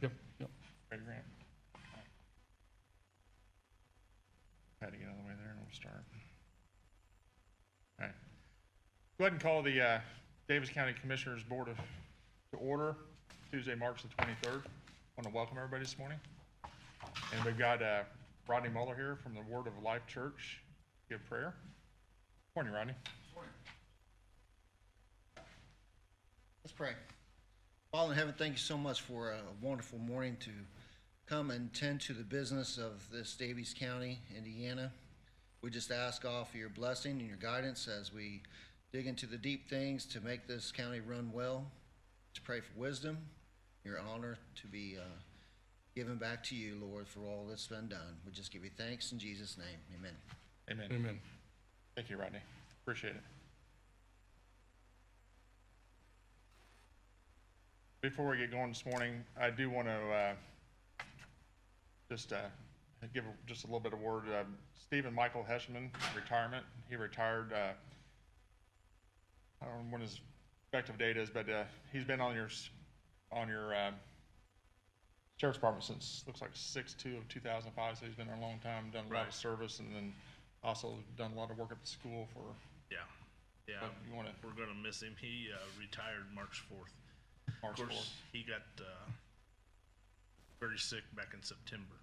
Graham? Yep, yep. Ready, Grant? Had to get out of the way there and we'll start. All right. Go ahead and call the Daviess County Commissioners Board to order Tuesday, March the 23rd. I want to welcome everybody this morning. And we've got Rodney Muller here from the Word of Life Church to give prayer. Morning, Rodney. Morning. Let's pray. Father in heaven, thank you so much for a wonderful morning to come and tend to the business of this Daviess County, Indiana. We just ask all for your blessing and your guidance as we dig into the deep things to make this county run well. To pray for wisdom, your honor to be given back to you, Lord, for all that's been done. We just give you thanks in Jesus' name. Amen. Amen. Amen. Thank you, Rodney. Appreciate it. Before we get going this morning, I do want to just give just a little bit of word. Stephen Michael Heschman, retirement. He retired. I don't know when his effective date is, but he's been on your Sheriff's Department since looks like 6/2 of 2005. So he's been there a long time. Done a lot of service, and then also done a lot of work at the school for. Yeah. We're gonna miss him. He retired March 4th. March of course, 4th. he got very sick back in September,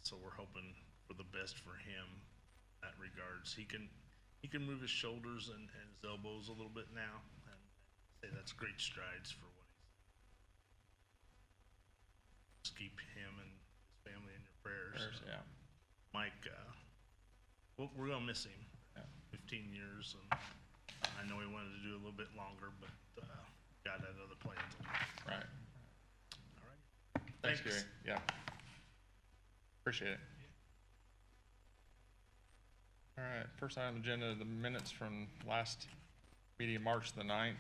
so we're hoping for the best for him in that regards. He can move his shoulders and his elbows a little bit now, and say that's great strides for what he's. Just keep him and his family in your prayers. Yeah. Mike, we're gonna miss him. Yeah. 15 years, and I know he wanted to do a little bit longer, but God had other plans. Right. All right. Thanks, Gary. Yeah. Appreciate it. All right. First item on the agenda, the minutes from last meeting, March the 9th.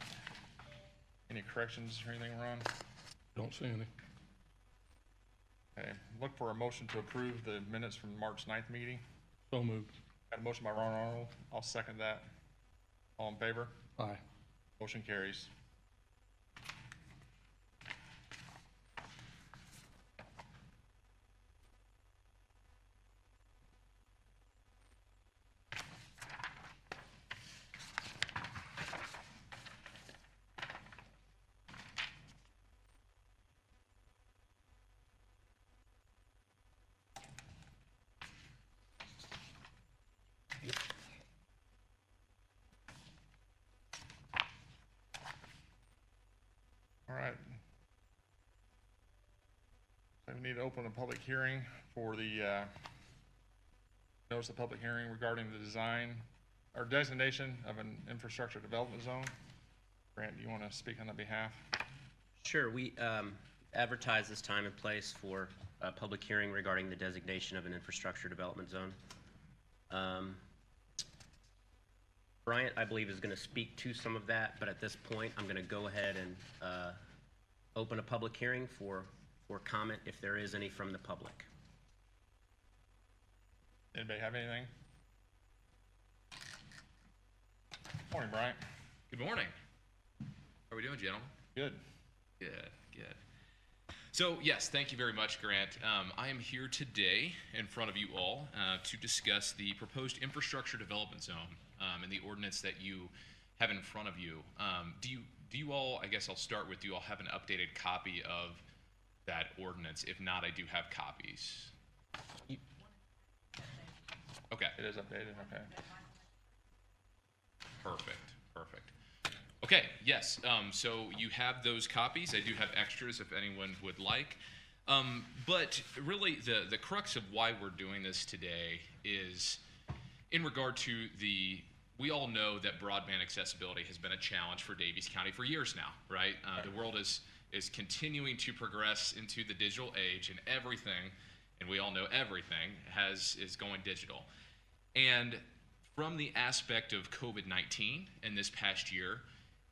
Any corrections or anything, Ron? Don't see any. Okay. Look for a motion to approve the minutes from March 9th meeting. So moved. Got a motion by Ron Arnold. I'll second that. All in favor? Aye. Motion carries. All right. So we need to open a public hearing for the notice of public hearing regarding the design or designation of an infrastructure development zone. Grant, do you want to speak on that behalf? Sure. We advertise this time and place for a public hearing regarding the designation of an infrastructure development zone. Bryant, I believe, is going to speak to some of that, but at this point, I'm going to go ahead and open a public hearing for comment if there is any from the public. Anybody have anything? Morning, Bryant. Good morning. How are we doing, gentlemen? Good. Good. So, yes, thank you very much, Grant. I am here today in front of you all to discuss the proposed infrastructure development zone and the ordinance that you have in front of you. Do you all, I guess I'll start with, do you all have an updated copy of that ordinance? If not, I do have copies. Okay. It is updated, okay. Perfect. Okay, yes, so you have those copies. I do have extras if anyone would like. But really, the crux of why we're doing this today is in regard to we all know that broadband accessibility has been a challenge for Daviess County for years now, right? The world is continuing to progress into the digital age, and everything, and we all know everything, is going digital. And from the aspect of COVID-19 in this past year,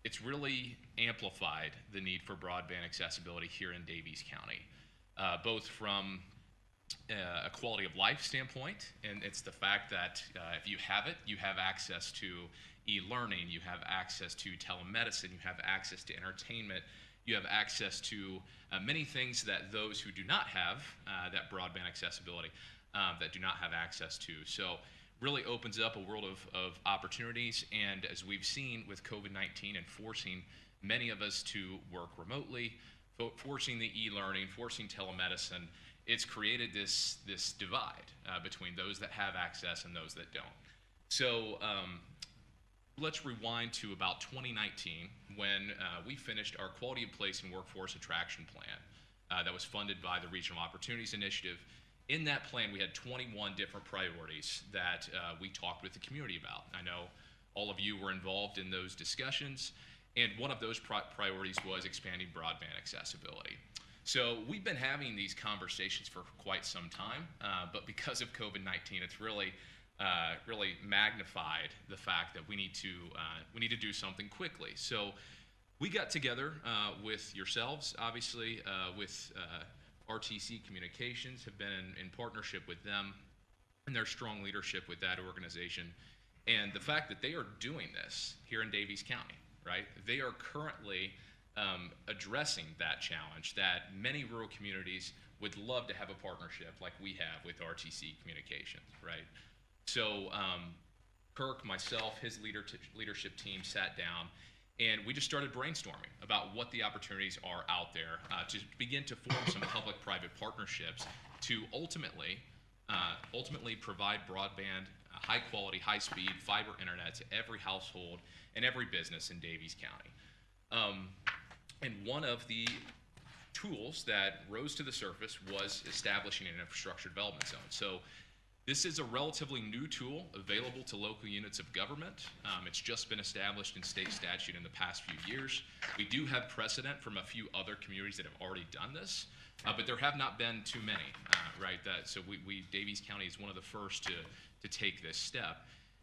it's really amplified the need for broadband accessibility here in Daviess County, both from a quality of life standpoint, and it's the fact that if you have it, you have access to e-learning, you have access to telemedicine, you have access to entertainment, you have access to many things that those who do not have that broadband accessibility that do not have access to. So really opens up a world of opportunities, and as we've seen with COVID-19 and forcing many of us to work remotely, forcing the e-learning, forcing telemedicine, it's created this divide between those that have access and those that don't. So let's rewind to about 2019 when we finished our Quality of Place and Workforce Attraction Plan that was funded by the Regional Opportunities Initiative. In that plan, we had 21 different priorities that we talked with the community about. I know all of you were involved in those discussions, and one of those priorities was expanding broadband accessibility. So we've been having these conversations for quite some time, but because of COVID-19, it's really magnified the fact that we need to do something quickly. So we got together with yourselves, obviously, with RTC Communications, have been in partnership with them and their strong leadership with that organization. And the fact that they are doing this here in Daviess County, right? They are currently addressing that challenge that many rural communities would love to have a partnership like we have with RTC Communications, right? So Kirk, myself, his leadership team sat down, and we just started brainstorming about what the opportunities are out there to begin to form some public-private partnerships to ultimately provide broadband, high-quality, high-speed fiber internet to every household and every business in Daviess County. And one of the tools that rose to the surface was establishing an infrastructure development zone. So this is a relatively new tool available to local units of government. It's just been established in state statute in the past few years. We do have precedent from a few other communities that have already done this, but there have not been too many, right? So Daviess County is one of the first to take this step.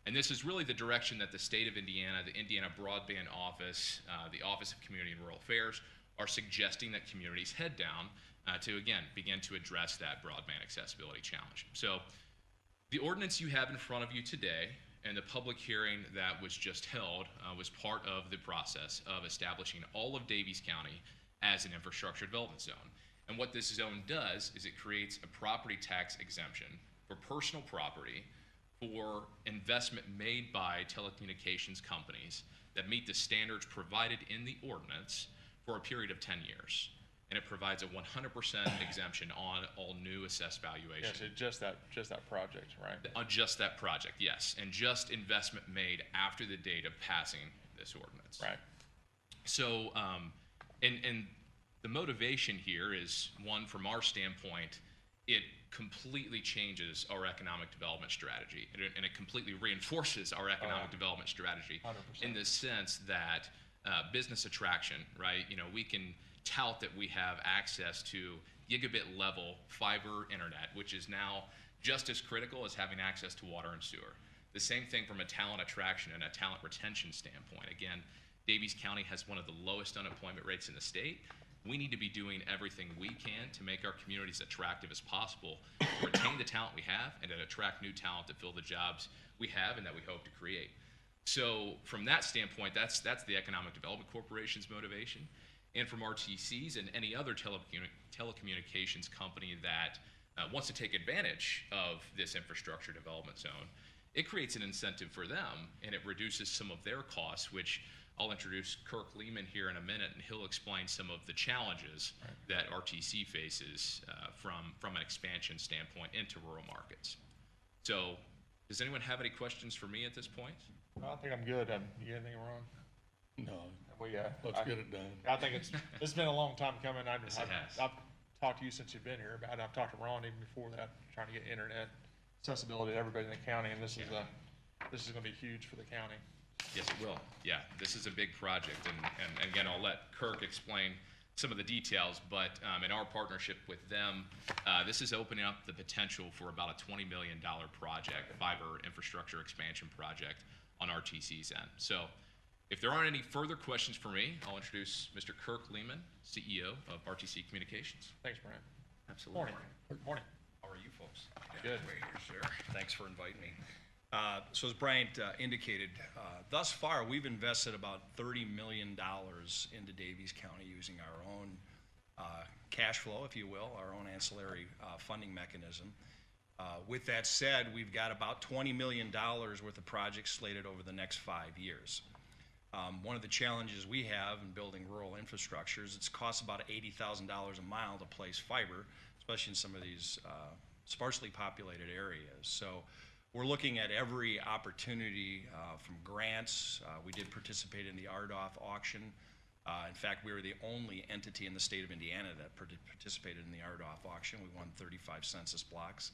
And this is really the direction that the state of Indiana, the Indiana Broadband Office, the Office of Community and Rural Affairs are suggesting that communities head down to, again, begin to address that broadband accessibility challenge. So the ordinance you have in front of you today and the public hearing that was just held was part of the process of establishing all of Daviess County as an infrastructure development zone. And what this zone does is it creates a property tax exemption for personal property for investment made by telecommunications companies that meet the standards provided in the ordinance for a period of 10 years. And it provides a 100% exemption on all new assessed valuation. Yes, just that project, right? On just that project, yes. And just investment made after the date of passing this ordinance. Right. So, and the motivation here is, one, from our standpoint, it completely changes our economic development strategy, and it completely reinforces our economic development strategy 100%. in the sense that business attraction, right? You know, we can tout that we have access to gigabit level fiber internet, which is now just as critical as having access to water and sewer. The same thing from a talent attraction and a talent retention standpoint. Again, Daviess County has one of the lowest unemployment rates in the state. We need to be doing everything we can to make our communities attractive as possible, to retain the talent we have and to attract new talent to fill the jobs we have and that we hope to create. So from that standpoint, that's the Economic Development Corporation's motivation. And from RTC's and any other telecommunications company that wants to take advantage of this infrastructure development zone, it creates an incentive for them, and it reduces some of their costs, which I'll introduce Kirk Lehman here in a minute, and he'll explain some of the challenges that RTC faces from an expansion standpoint into rural markets. So does anyone have any questions for me at this point? I think I'm good. You got anything wrong? No, We, let's get it done. I think it's been a long time coming. Yes, it has. I've talked to you since you've been here about it. I've talked to Ron even before that, trying to get internet accessibility to everybody in the county, and this is going to be huge for the county. Yes, it will. Yeah, this is a big project, and again, I'll let Kirk explain some of the details, but in our partnership with them, this is opening up the potential for about a $20 million project, fiber infrastructure expansion project on RTC's end. So if there aren't any further questions for me, I'll introduce Mr. Kirk Lehman, CEO of RTC Communications. Thanks, Brian. Absolutely. Morning. Morning. How are you folks? Good. Way here, sir. Thanks for inviting me. So as Bryant indicated, thus far, we've invested about $30 million into Daviess County using our own cash flow, if you will, our own ancillary funding mechanism. With that said, we've got about $20 million worth of projects slated over the next 5 years. One of the challenges we have in building rural infrastructure is it costs about $80,000 a mile to place fiber, especially in some of these sparsely populated areas. So we're looking at every opportunity from grants. We did participate in the RDOF auction. In fact, we were the only entity in the state of Indiana that participated in the RDOF auction. We won 35 census blocks.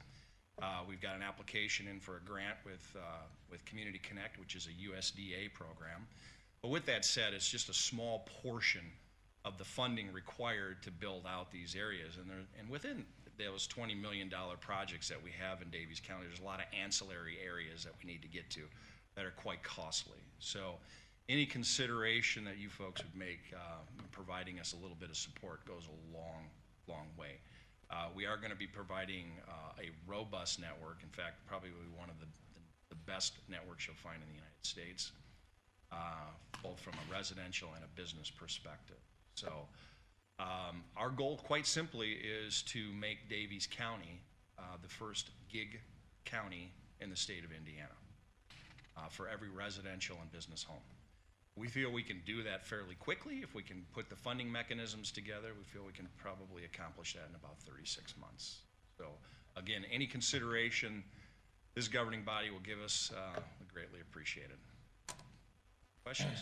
We've got an application in for a grant with Community Connect, which is a USDA program. But with that said, it's just a small portion of the funding required to build out these areas. And within those $20 million projects that we have in Daviess County, there's a lot of ancillary areas that we need to get to that are quite costly. So any consideration that you folks would make providing us a little bit of support goes a long, long way. We are going to be providing a robust network. In fact, probably one of the best networks you'll find in the United States, both from a residential and a business perspective. So our goal, quite simply, is to make Daviess County the first gig county in the state of Indiana for every residential and business home. We feel we can do that fairly quickly. If we can put the funding mechanisms together, we feel we can probably accomplish that in about 36 months. So again, any consideration this governing body will give us, we greatly appreciate it. Questions?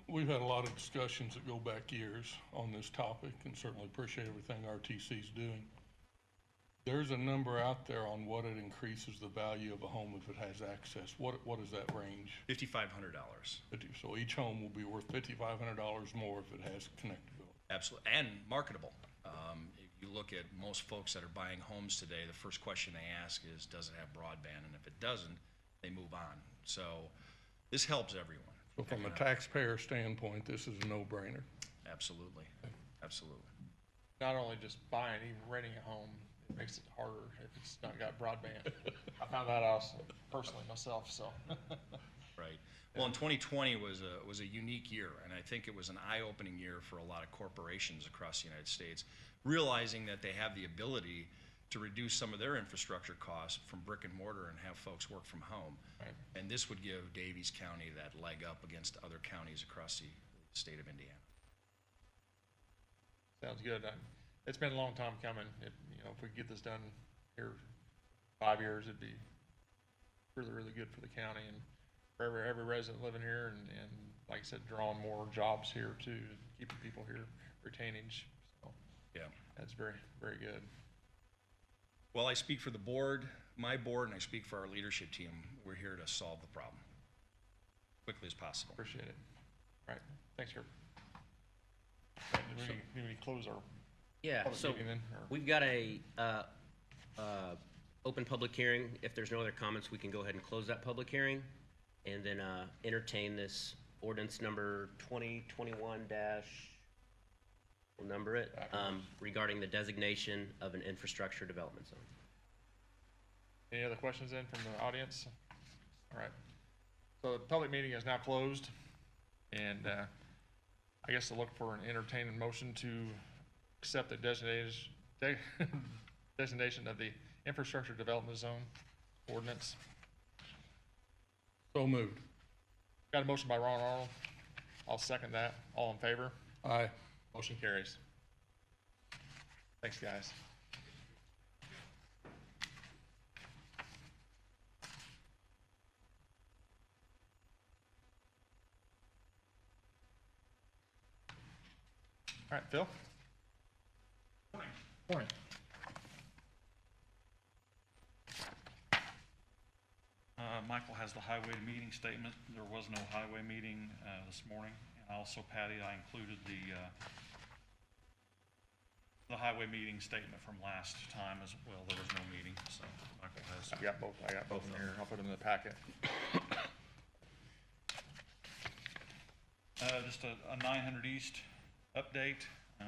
We've had a lot of discussions that go back years on this topic, and certainly appreciate everything RTC is doing. There's a number out there on what it increases the value of a home if it has access. What is that range? $5,500. So each home will be worth $5,500 more if it has connectability. Absolutely, and marketable. If you look at most folks that are buying homes today, the first question they ask is, does it have broadband? And if it doesn't, they move on. So this helps everyone. So from a taxpayer standpoint, this is a no-brainer. Absolutely, absolutely. Not only just buying, even renting a home, it makes it harder if it's not got broadband. I found that out personally myself, so. Right. Well, and 2020 was a unique year, and I think it was an eye-opening year for a lot of corporations across the United States, realizing that they have the ability to reduce some of their infrastructure costs from brick and mortar and have folks work from home. Right. And this would give Daviess County that leg up against other counties across the state of Indiana. Sounds good. It's been a long time coming. If we could get this done here 5 years, it'd be really, really good for the county and for every resident living here, and like I said, drawing more jobs here too, keeping people here, retainage. So Yeah. that's very, very good. Well, I speak for the board, my board, and I speak for our leadership team. We're here to solve the problem quickly as possible. Appreciate it. All right. Thanks, Kurt. Do we need to close our Yeah, public so meeting then? Or- we've got a open public hearing. If there's no other comments, we can go ahead and close that public hearing and then entertain this ordinance number 2021 we'll number it, regarding the designation of an infrastructure development zone. Any other questions then from the audience? All right. So the public meeting is now closed, and I guess to look for an entertaining motion to accept the designation of the infrastructure development zone ordinance. So moved. Got a motion by Ron Arnold. I'll second that. All in favor? Aye. Motion carries. Thanks, guys. All right, Phil? Morning. Michael has the highway meeting statement. There was no highway meeting this morning. And also, Patty, I included the highway meeting statement from last time as well. There was no meeting, so Michael has. I got both in here. I'll put them in the packet. Just a 900 East update. We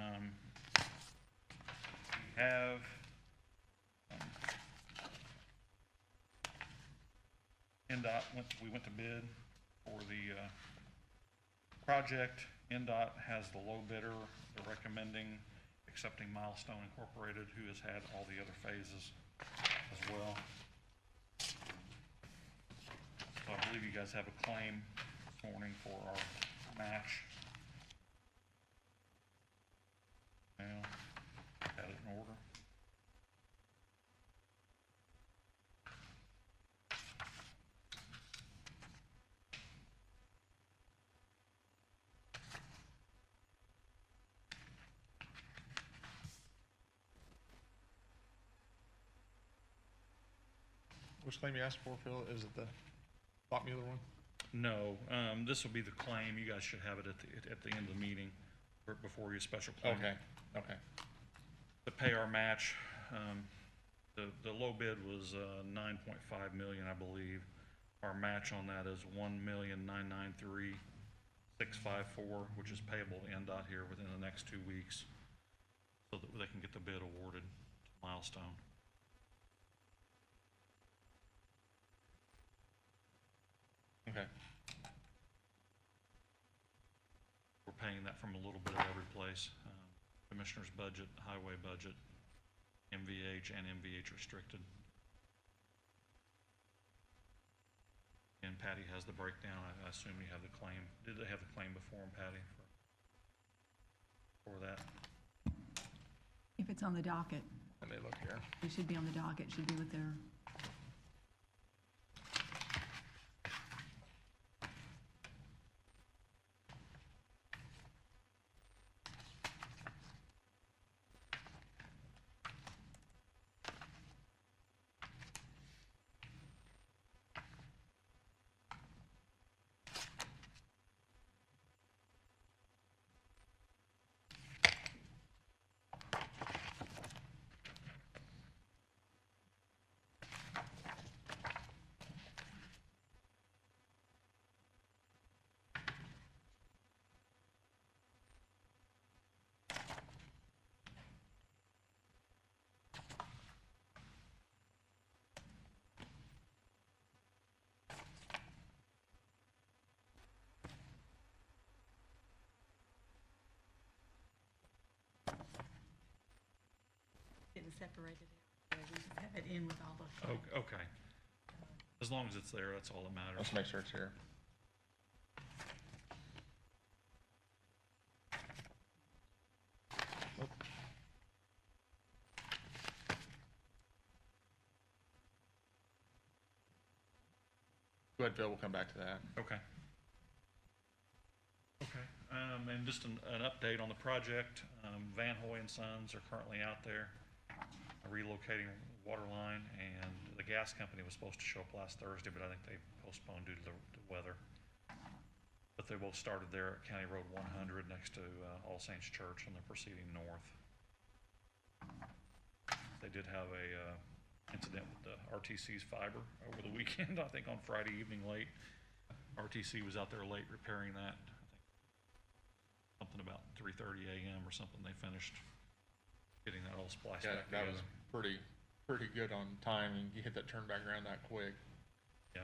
have we went to bid for the project. NDOT has the low bidder. They're recommending accepting Milestone Incorporated, who has had all the other phases as well. So I believe you guys have a claim this morning for our match. Now, got it in order. Which claim you asked for, Phil? Is it the Bob Mueller one? No, this will be the claim. You guys should have it at the end of the meeting, or before your special claim. Okay, okay. To pay our match, the low bid was 9.5 million, I believe. Our match on that is 1,993,654, which is payable to NDOT here within the next 2 weeks, so that they can get the bid awarded to Milestone. Okay. We're paying that from a little bit of every place. Commissioner's budget, highway budget, MVH, and MVH restricted. And Patty has the breakdown. I assume you have the claim. Did they have the claim before them, Patty, for that? If it's on the docket, Let me look here. it should be on the docket, should be with their, Getting separated out. We just have it in with all the. Okay. As long as it's there, that's all that matters. Let's make sure it's here. Oop. Go ahead, Phil, we'll come back to that. Okay. Okay, and just an update on the project. Van Hoy and Sons are currently out there relocating the water line, and the gas company was supposed to show up last Thursday, but I think they postponed due to the weather. But they both started there at County Road 100 next to All Saints Church, and they're proceeding north. They did have a incident with the RTC's fiber over the weekend, I think on Friday evening late. RTC was out there late repairing that. I think something about 3:30 a.m. or something. They finised getting that all spliced Yeah, back that together. was pretty good on time, and you hit that turn back around that quick. Yeah.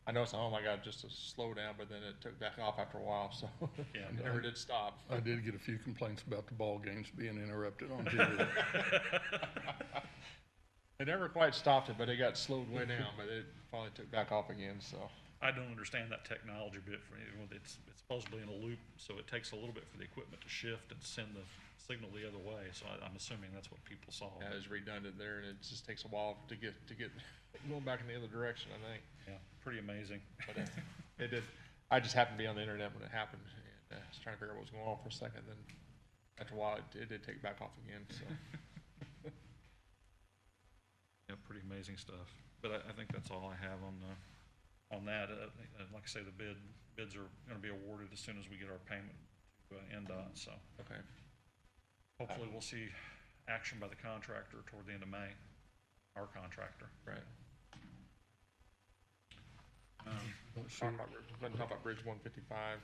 I know it's, oh my God, just a slow down, but then it took back off after a while, so Yeah. it never did stop. I did get a few complaints about the ball games being interrupted on TV. They never quite stopped it, but it got slowed way down, but it finally took back off again, so. I don't understand that technology bit for it's supposedly in a loop, so it takes a little bit for the equipment to shift and send the signal the other way. So I'm assuming that's what people saw. Yeah, it's redundant there, and it just takes a while to get going back in the other direction, I think. Yeah, pretty amazing. But it did. I just happened to be on the internet when it happened, and I was trying to figure out what was going on for a second. Then after a while, it did take back off again. So Yeah, pretty amazing stuff. But I think that's all I have on that. Like I say, the bids are going to be awarded as soon as we get our payment to NDOT. So okay. hopefully we'll see action by the contractor toward the end of May. Our contractor. Right. Let's see. Talk about Bridge 155.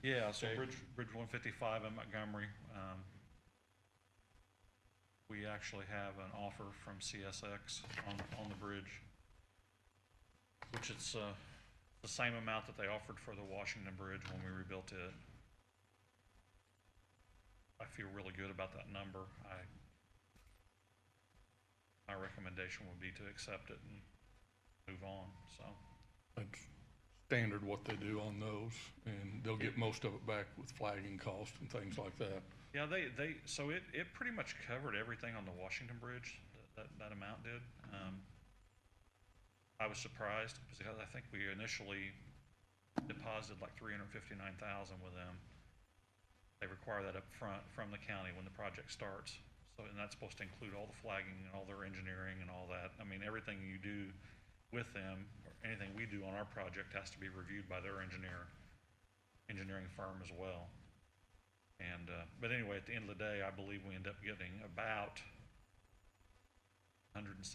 Yeah, so Okay. Bridge 155 in Montgomery. We actually have an offer from CSX on the bridge. which it's, the same amount that they offered for the Washington Bridge when we rebuilt it. I feel really good about that number. My recommendation would be to accept it and move on, so. That's standard what they do on those, and they'll get most of it back with flagging costs and things like that. Yeah, so it pretty much covered everything on the Washington Bridge, that amount did. I was surprised, because I think we initially deposited like $359,000 with them. They require that up front from the county when the project starts. So, and that's supposed to include all the flagging and all their engineering and all that. I mean, everything you do with them, or anything we do on our project has to be reviewed by their engineering firm as well. And, but anyway, at the end of the day, I believe we end up getting about $170,000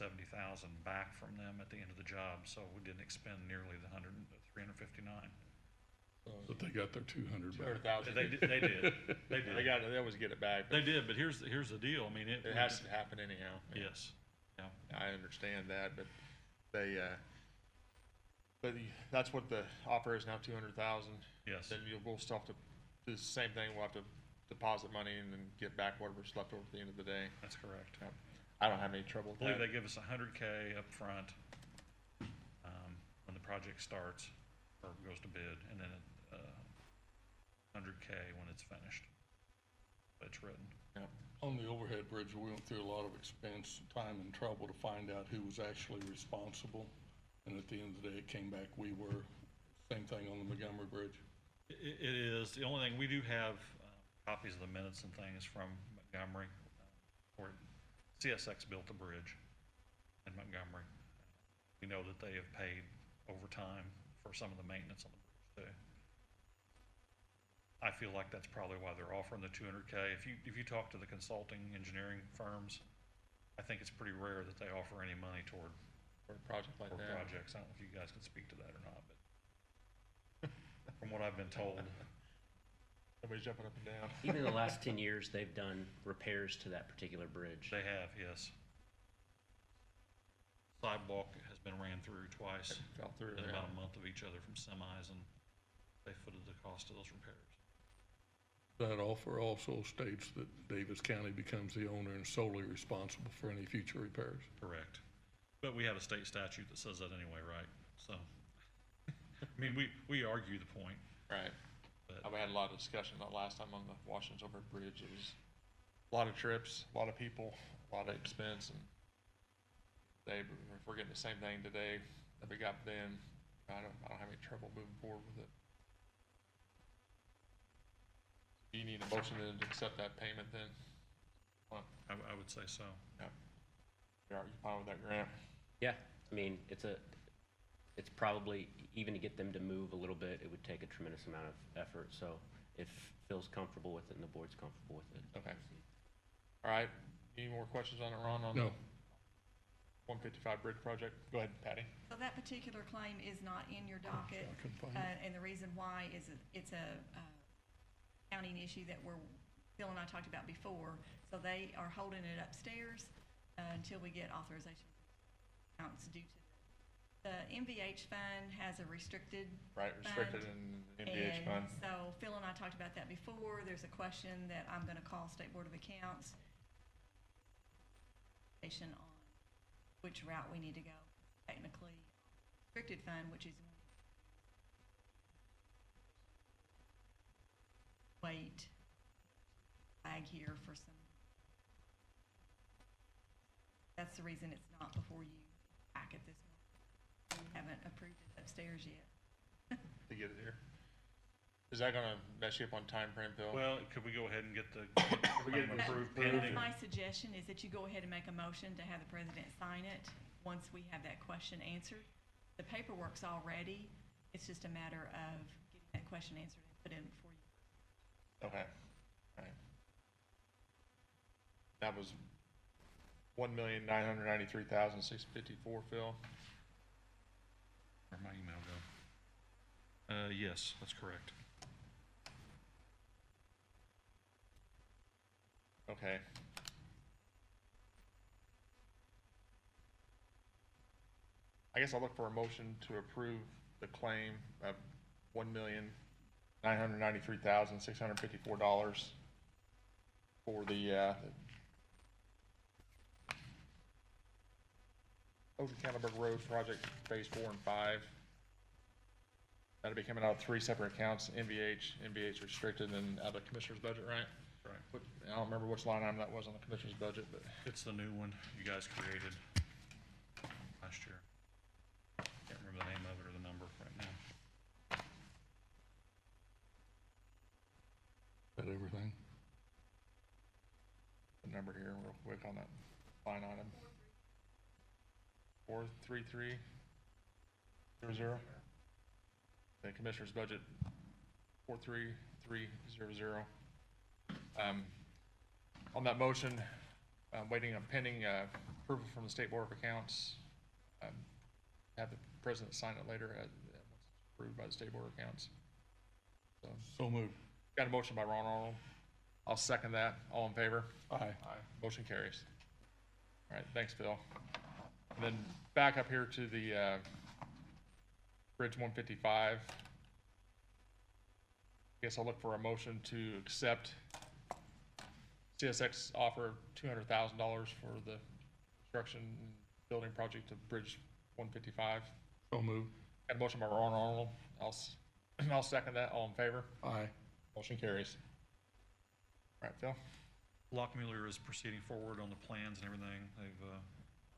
back from them at the end of the job, so we didn't expend nearly the 359. But they got their 200 back. 200,000. They did, they did. They always get it back. They did, but here's the deal, I mean, It has to happen anyhow. Yes, yeah. I understand that, but they, that's what the offer is now, 200,000. Yes. Then we'll still have to do the same thing. We'll have to deposit money and then get back whatever's left over at the end of the day. That's correct. Yep. I don't have any trouble I with believe that. they give us $100K up front, when the project starts or goes to bid, and then $100K when it's finished. It's written. Yep. On the overhead bridge, we went through a lot of expense, time, and trouble to find out who was actually responsible. And at the end of the day, it came back, we were. Same thing on the Montgomery Bridge. It is. The only thing, we do have copies of the minutes and things from Montgomery, where CSX built the bridge in Montgomery. We know that they have paid overtime for some of the maintenance on the bridge too. I feel like that's probably why they're offering the 200K. If you talk to the consulting engineering firms, I think it's pretty rare that they offer any money toward For a project like that. projects. I don't know if you guys can speak to that or not, but from what I've been told, Everybody's jumping up and down. Even in the last 10 years, they've done repairs to that particular bridge. they have, yes. Sidewalk has been ran through twice. Fell through. Within Yeah. about a month of each other from semis, and they footed the cost of those repairs. That offer also states that Davis County becomes the owner and solely responsible for any future repairs. Correct. But we have a state statute that says that anyway, right? So, I mean, we argue the point. Right. But- We had a lot of discussion that last time on the Washington's over bridge. It was a lot of trips, a lot of people, a lot of expense, and if we're getting the same thing today that we got then, I don't have any trouble moving forward with it. Do you need a motion to accept that payment then? I would say so. You fine with that, Grant? Yeah, I mean, it's probably, even to get them to move a little bit, it would take a tremendous amount of effort. So if Phil's comfortable with it and the board's comfortable with it. Okay. All right. Any more questions on it, Ron? On No. the 155 bridge project? Go ahead, Patty. So that particular claim is not in your docket. I couldn't find it. And the reason why is it's a accounting issue that Phil and I talked about before. So they are holding it upstairs until we get authorization accounts due to the MVH fund has a restricted Right, restricted fund. in NVH fund. And so Phil and I talked about that before. There's a question that I'm gonna call State Board of Accounts on which route we need to go. Technically, restricted fund, which is wait, flag here for some. That's the reason it's not before you back at this moment. We haven't approved it upstairs yet. To get it here. Is that gonna mess you up on time frame, Phil? Well, could we go ahead and get the we get claim it approved approved? pending? My suggestion is that you go ahead and make a motion to have the president sign it once we have that question answered. The paperwork's all ready. It's just a matter of getting that question answered and put in before you. Okay, alright. That was $1,993,654, Phil. Where'd my email go? Yes, that's correct. Okay. I I guess I'll look for a motion to approve the claim of $1,993,654 for the Oak Canterbury Road Project Phase 4 and 5. That'll be coming out of 3 separate accounts, NVH restricted, and out of the commissioner's budget, right? Right. I don't remember which line item that was on the commissioner's budget, but It's the new one you guys created last year. Can't remember the name of it or the number right now. That everything? the number here real quick on that line item. 43300. The commissioner's budget 43300. On that motion, waiting on pending approval from the State Board of Accounts. Have the president sign it later once it's approved by the State Board of Accounts. So moved. Got a motion by Ron Arnold. I'll second that. All in favor? Aye. Aye. Motion carries. All right, thanks, Phil. And then back up here to the Bridge 155. Guess I'll look for a motion to accept CSX offer of $200,000 for the construction and building project of Bridge 155. So moved. Got a motion by Ron Arnold. I'll second that. All in favor? Aye. Motion carries. All right, Phil? Lockmuller is proceeding forward on the plans and everything. They've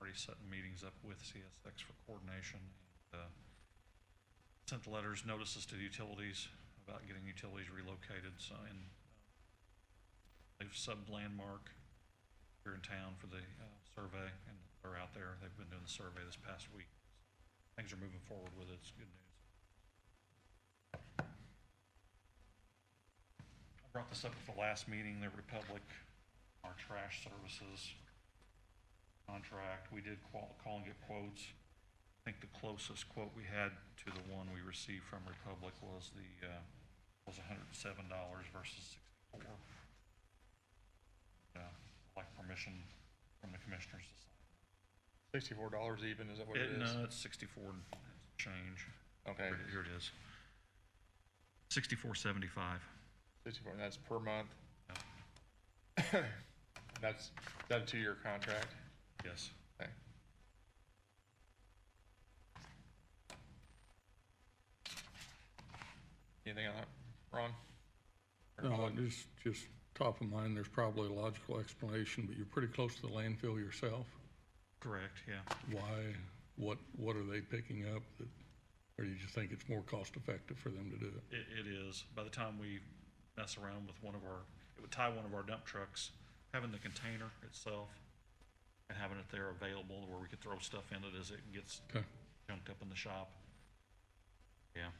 already set meetings up with CSX for coordination. And, sent letters, notices to utilities about getting utilities relocated. So, and they've subbed Landmark here in town for the survey, and they're out there. They've been doing the survey this past week. Things are moving forward with it. It's good news. I brought this up at the last meeting, the Republic, our trash services contract. We did call and get quotes. I think the closest quote we had to the one we received from Republic was was $107 versus $64. Like permission from the commissioners to sign. $64 even, is that what it is? No, it's 64 and change. Okay, Here it is. 64.75. 64, and that's per month? Yep. That's, is that a 2-year contract? Yes. Okay. Anything on that, Ron? No, just top of mind, there's probably a logical explanation, but you're pretty close to the landfill yourself. Correct, yeah. Why, what are they picking up that, or do you just think it's more cost effective for them to do it? It is. By the time we mess around with it would tie one of our dump trucks, having the container itself and having it there available where we could throw stuff in it as it gets Okay. junked up in the shop. Yeah.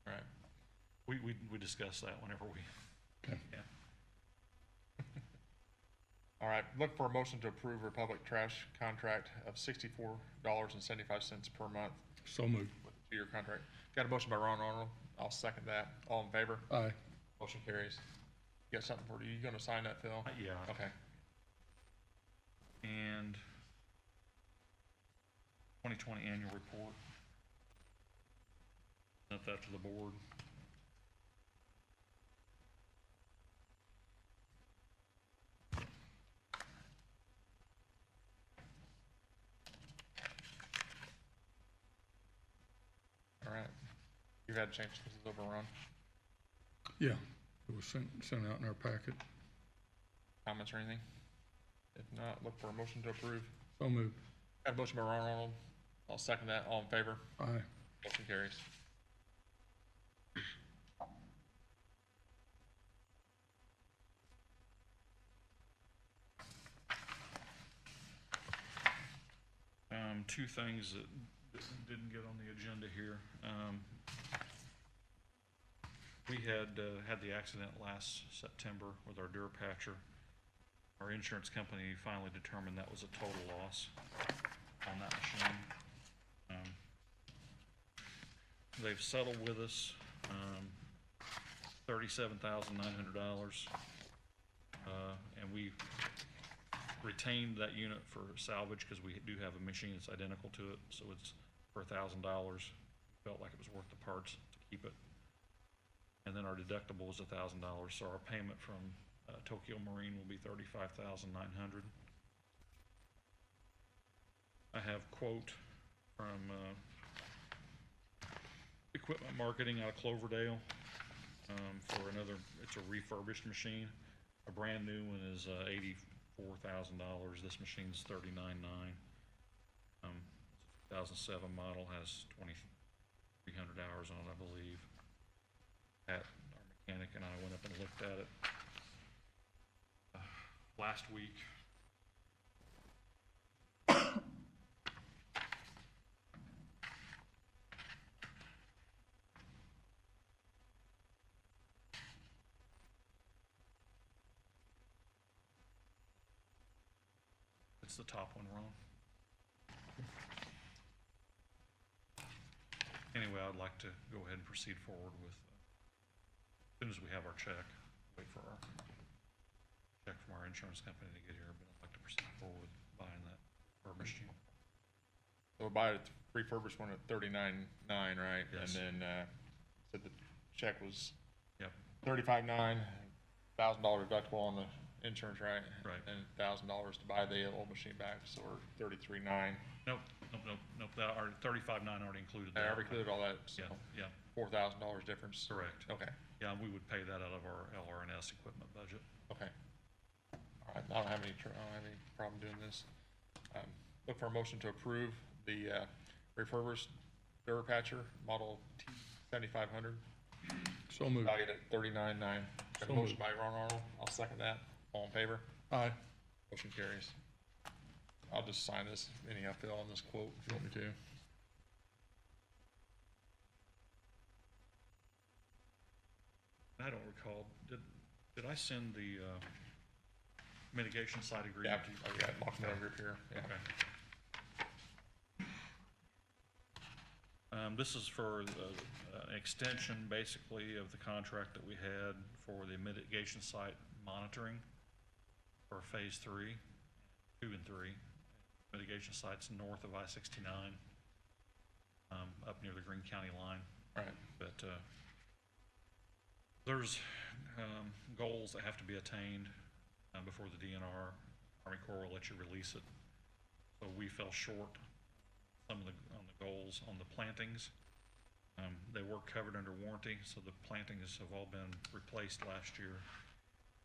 All right. We discussed that whenever we, Okay. yeah. All right, look for a motion to approve Republic Trash contract of $64.75 per month So moved. with a 2-year contract. Got a motion by Ron Arnold. I'll second that. All in favor? Aye. Motion carries. You got something for you? You gonna sign that, Phil? Yeah. Okay. And 2020 annual report. Sent that to the board. All right. You've had a chance to look this over, Ron. Yeah, it was sent out in our packet. Comments or anything? If not, look for a motion to approve. So moved. Got a motion by Ron Arnold. I'll second that. All in favor? Aye. Motion carries. Two things that didn't get on the agenda here. We had the accident last September with our Durapatcher. Our insurance company finally determined that was a total loss on that machine. They've settled with us, $37,900. And we retained that unit for salvage because we do have a machine that's identical to it, so it's for $1,000. Felt like it was worth the parts to keep it. And then our deductible was $1,000, so our payment from Tokyo Marine will be $35,900. I have quote from Equipment Marketing out of Cloverdale for another. It's a refurbished machine. A brand new one is $84,000. This machine's $39,900. 2007 model, has 2,300 hours on it, I believe. Pat, our mechanic, and I went up and looked at it last week. It's the top one, Ron. Anyway, I'd like to go ahead and proceed forward with, as soon as we have our check, wait for our check from our insurance company to get here, but I'd like to proceed forward with buying that refurbished unit. So we'll buy a refurbished one at $39,900, right? Yes. And then, said the check was Yep, $35,900, $1,000 deductible on the insurance, right? Right. And $1,000 to buy the old machine back, so we're $33,900. nope, that, our $35,900 already included that. I already included all that, so Yeah, $4,000 difference. correct. Okay, Yeah, and we would pay that out of our LR&S equipment budget. okay. All right, I don't have any problem doing this. Look for a motion to approve the refurbished Durapatcher Model T7500, So moved. valued at $39,900. Got a So motion moved. by Ron Arnold, I'll second that. All in favor? Aye. Motion carries. I'll just sign this anyhow, Phil, on this quote if you want me to. I don't recall, did I send the mitigation site Yeah, agreement to you? oh yeah, locking it over here, yeah. Okay. This is for an extension, basically, of the contract that we had for the mitigation site monitoring for phase 3, 2 and 3. Mitigation sites north of I-69, up near the Greene County line. Right. But there's goals that have to be attained before the DNR, Army Corps will let you release it. So we fell short on the goals on the plantings. They were covered under warranty, so the plantings have all been replaced last year.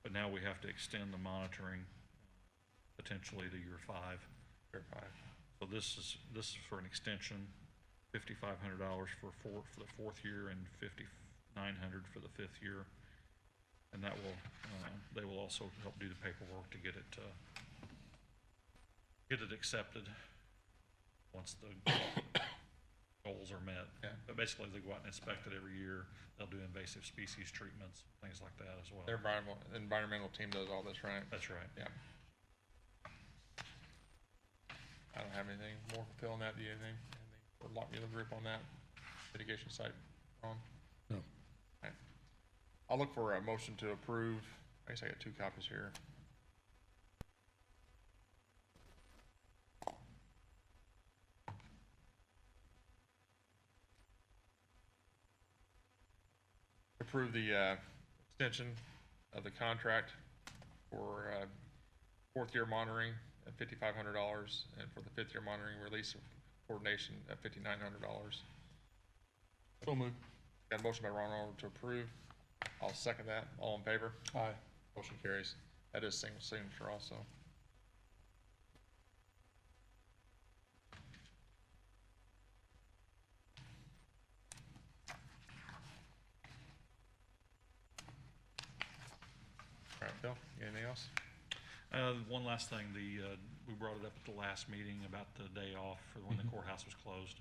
But now we have to extend the monitoring potentially to year 5. Year 5. So this is for an extension, $5,500 for the 4th year and $5,900 for the 5th year. And that will, they will also help do the paperwork to get it accepted once the goals are met. Yeah. But basically, they go out and inspect it every year. They'll do invasive species treatments, things like that as well. Their environmental team does all this, right? That's right. Yeah. I don't have anything more to fill on that. Do you have anything? Or lock me in the group on that mitigation site, Ron? No. Okay. I'll look for a motion to approve. I guess I got 2 copies here. Approve the extension of the contract for 4th year monitoring at $5,500, and for the 5th year monitoring release of coordination at $5,900. So moved. Got a motion by Ron Arnold to approve. I'll second that. All in favor? Aye. Motion carries. That is single signature also. All right, Phil, anything else? One last thing, we brought it up at the last meeting about the day off for when the courthouse was closed.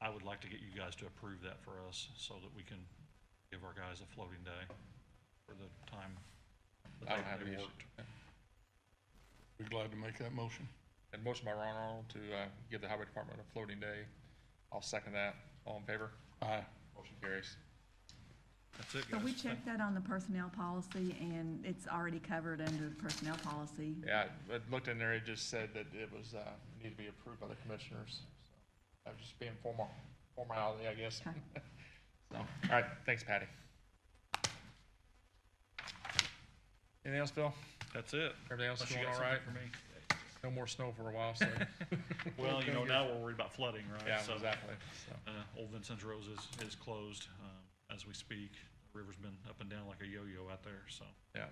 I would like to get you guys to approve that for us so that we can give our guys a floating day for the time that I don't have they any worked. issue. Be glad to make that motion. And motion by Ron Arnold to give the highway department a floating day. I'll second that. All in favor? Aye. Motion carries. That's it, So guys. we checked that on the personnel policy, and it's already covered under the personnel policy. Yeah, I looked in there, it just said that it was, need to be approved by the commissioners. So I'm just being formality, I guess. Okay. So, all right, thanks, Patty. Anything else, Bill? That's it. Everything else Unless you going got all right? something for me. No more snow for a while, so. Well, you know, now we're worried about flooding, right? Yeah, So, exactly, so. Old Vincent's Rose is closed, as we speak. The river's been up and down like a yo-yo out there, so, Yeah,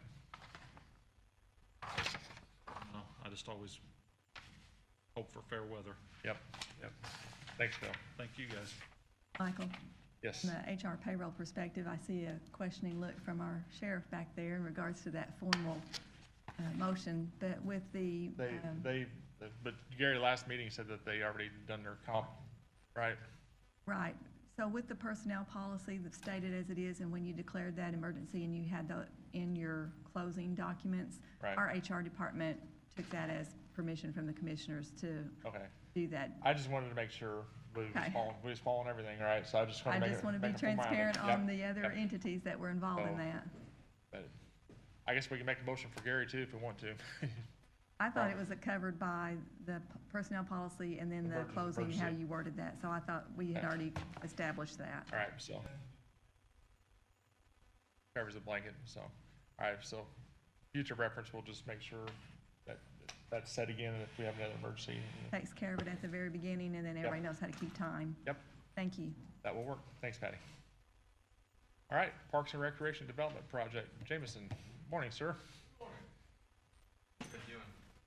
I just always hope for fair weather. yep. Thanks, Bill. Thank you, guys. Michael, Yes. from the HR payroll perspective, I see a questioning look from our sheriff back there in regards to that formal motion, but with the, But Gary, last meeting said that they already done their comp, right? right, so with the personnel policy that's stated as it is, and when you declared that emergency and you had the, in your closing documents, Right. our HR department took that as permission from the commissioners to Okay. do that. I just wanted to make sure we Okay. was following everything, right? So I just I wanted to make just it. want to be make it formality. transparent Yep, on the other yep. entities that were involved in Oh. that. But I guess we can make a motion for Gary too, if we want to. I thought it was covered by the personnel policy and then the Emergency- closing, how emergency. you worded that, so I thought we had Okay. already established that. All right, so. Covers the blanket, so, all right, so future reference, we'll just make sure that that's set again, and if we have another emergency, Takes care of it at the very beginning, and then everybody knows how to keep time. yep, Thank you. that will work. Thanks, Patty. All right, Parks and Recreation Development Project, Jameson, morning, sir.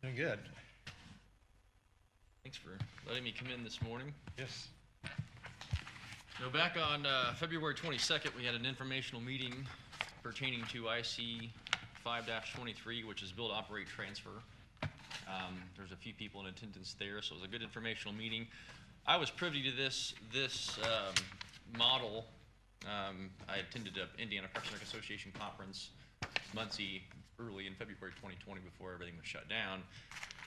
Doing good. Thanks for letting me come in this morning. Yes. So back on February 22nd, we had an informational meeting pertaining to IC 5-23, which is build, operate, transfer. There's a few people in attendance there, so it was a good informational meeting. I was privy to this model. I attended an Indiana Parks and Rec Association conference, Muncie, early in February 2020 before everything was shut down.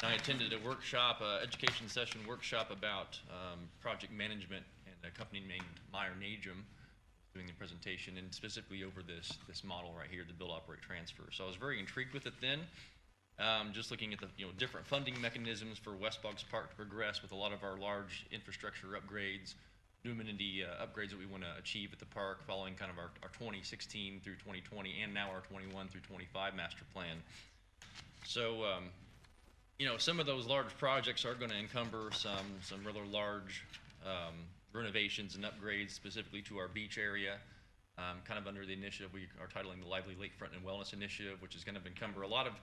And I attended a workshop, education session workshop about project management, and a company named Meyer Najum doing the presentation, and specifically over this model right here, the build, operate, transfer. So I was very intrigued with it then. Just looking at the different funding mechanisms for West Boggs Park to progress with a lot of our large infrastructure upgrades, new amenity upgrades that we want to achieve at the park, following kind of our 2016 through 2020 and now our 21 through 25 master plan. So some of those large projects are going to encumber some rather large renovations and upgrades specifically to our beach area, kind of under the initiative we are titling the Lively Lakefront and Wellness Initiative, which is going to encumber a lot of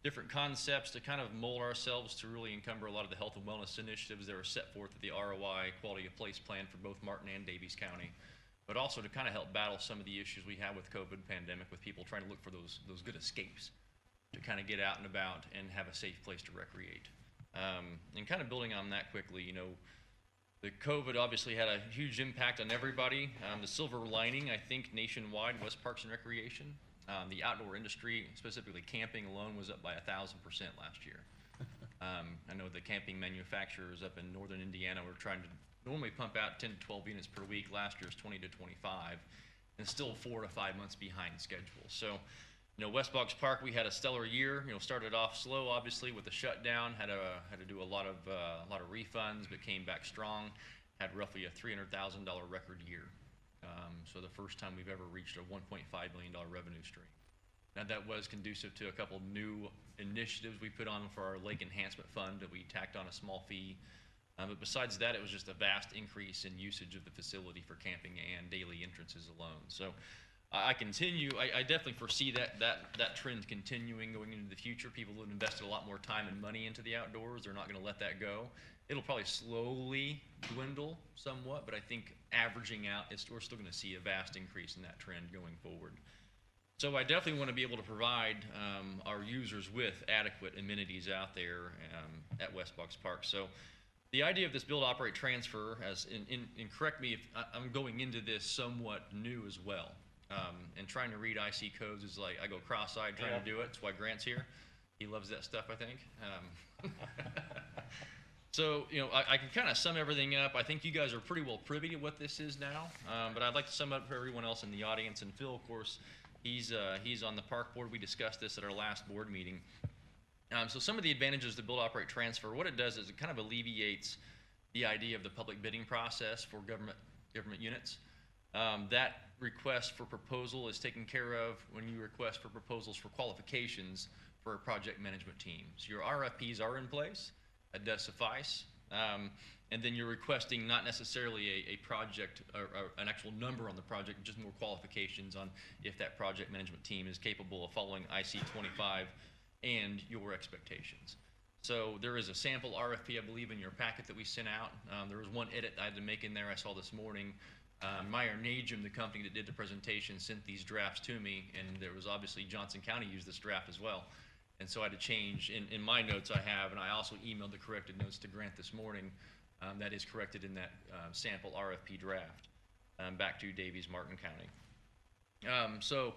different concepts to kind of mold ourselves to really encumber a lot of the health and wellness initiatives that are set forth at the ROI Quality of Place plan for both Martin and Daviess County, but also to kind of help battle some of the issues we have with COVID pandemic, with people trying to look for those good escapes to kind of get out and about and have a safe place to recreate. And kind of building on that quickly, the COVID obviously had a huge impact on everybody. The silver lining, I think, nationwide was Parks and Recreation. The outdoor industry, specifically camping alone, was up by 1,000% last year. I know the camping manufacturers up in northern Indiana were trying to normally pump out 10 to 12 units per week. Last year's 20 to 25, and still 4 to 5 months behind schedule. So, West Boggs Park, we had a stellar year. Started off slow, obviously, with the shutdown. Had to do a lot of refunds, but came back strong. Had roughly a $300,000 record year. So the first time we've ever reached a $1.5 million revenue stream. Now that was conducive to a couple new initiatives we put on for our Lake Enhancement Fund that we tacked on a small fee. But besides that, it was just a vast increase in usage of the facility for camping and daily entrances alone. So I definitely foresee that trend continuing going into the future. People have invested a lot more time and money into the outdoors. They're not going to let that go. It'll probably slowly dwindle somewhat, but I think averaging out, we're still going to see a vast increase in that trend going forward. So I definitely want to be able to provide our users with adequate amenities out there at West Boggs Park. So the idea of this build, operate, transfer, and correct me if I'm going into this somewhat new as well, and trying to read IC codes is like I go cross-eyed trying to do it. That's why Grant's here. He loves that stuff, I think. So, you know, I can kind of sum everything up. I think you guys are pretty well privy to what this is now, but I'd like to sum up for everyone else in the audience. And Phil, of course, he's on the park board. We discussed this at our last board meeting. So some of the advantages to build, operate, transfer, what it does is it kind of alleviates the idea of the public bidding process for government units. That request for proposal is taken care of when you request for proposals for qualifications for a project management team. So your RFPs are in place. That does suffice. And then you're requesting not necessarily a project or an actual number on the project, just more qualifications on if that project management team is capable of following IC 25 and your expectations. So there is a sample RFP, I believe, in your packet that we sent out. There was one edit I had to make in there I saw this morning. Meyer Najum, the company that did the presentation, sent these drafts to me, and there was obviously Johnson County used this draft as well. And so I had to change, in my notes I have, and I also emailed the corrected notes to Grant this morning. That is corrected in that sample RFP draft back to Daviess, Martin County. So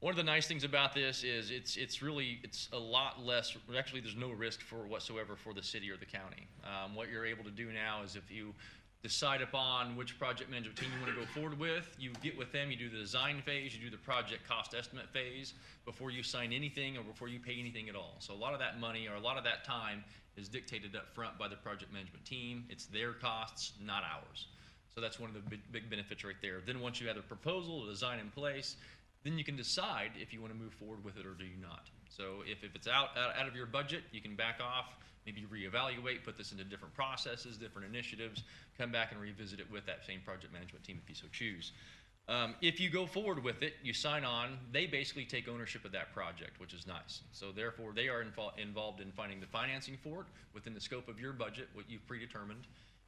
one of the nice things about this is it's a lot less, actually there's no risk whatsoever for the city or the county. What you're able to do now is if you decide upon which project management team you want to go forward with, you get with them, you do the design phase, you do the project cost estimate phase before you sign anything or before you pay anything at all. So a lot of that money or a lot of that time is dictated up front by the project management team. It's their costs, not ours. So that's one of the big benefits right there. Then once you have a proposal, a design in place, then you can decide if you want to move forward with it or do you not. So if it's out of your budget, you can back off, maybe reevaluate, put this into different processes, different initiatives, come back and revisit it with that same project management team if you so choose. If you go forward with it, you sign on, they basically take ownership of that project, which is nice. So therefore, they are involved in finding the financing for it within the scope of your budget, what you've predetermined.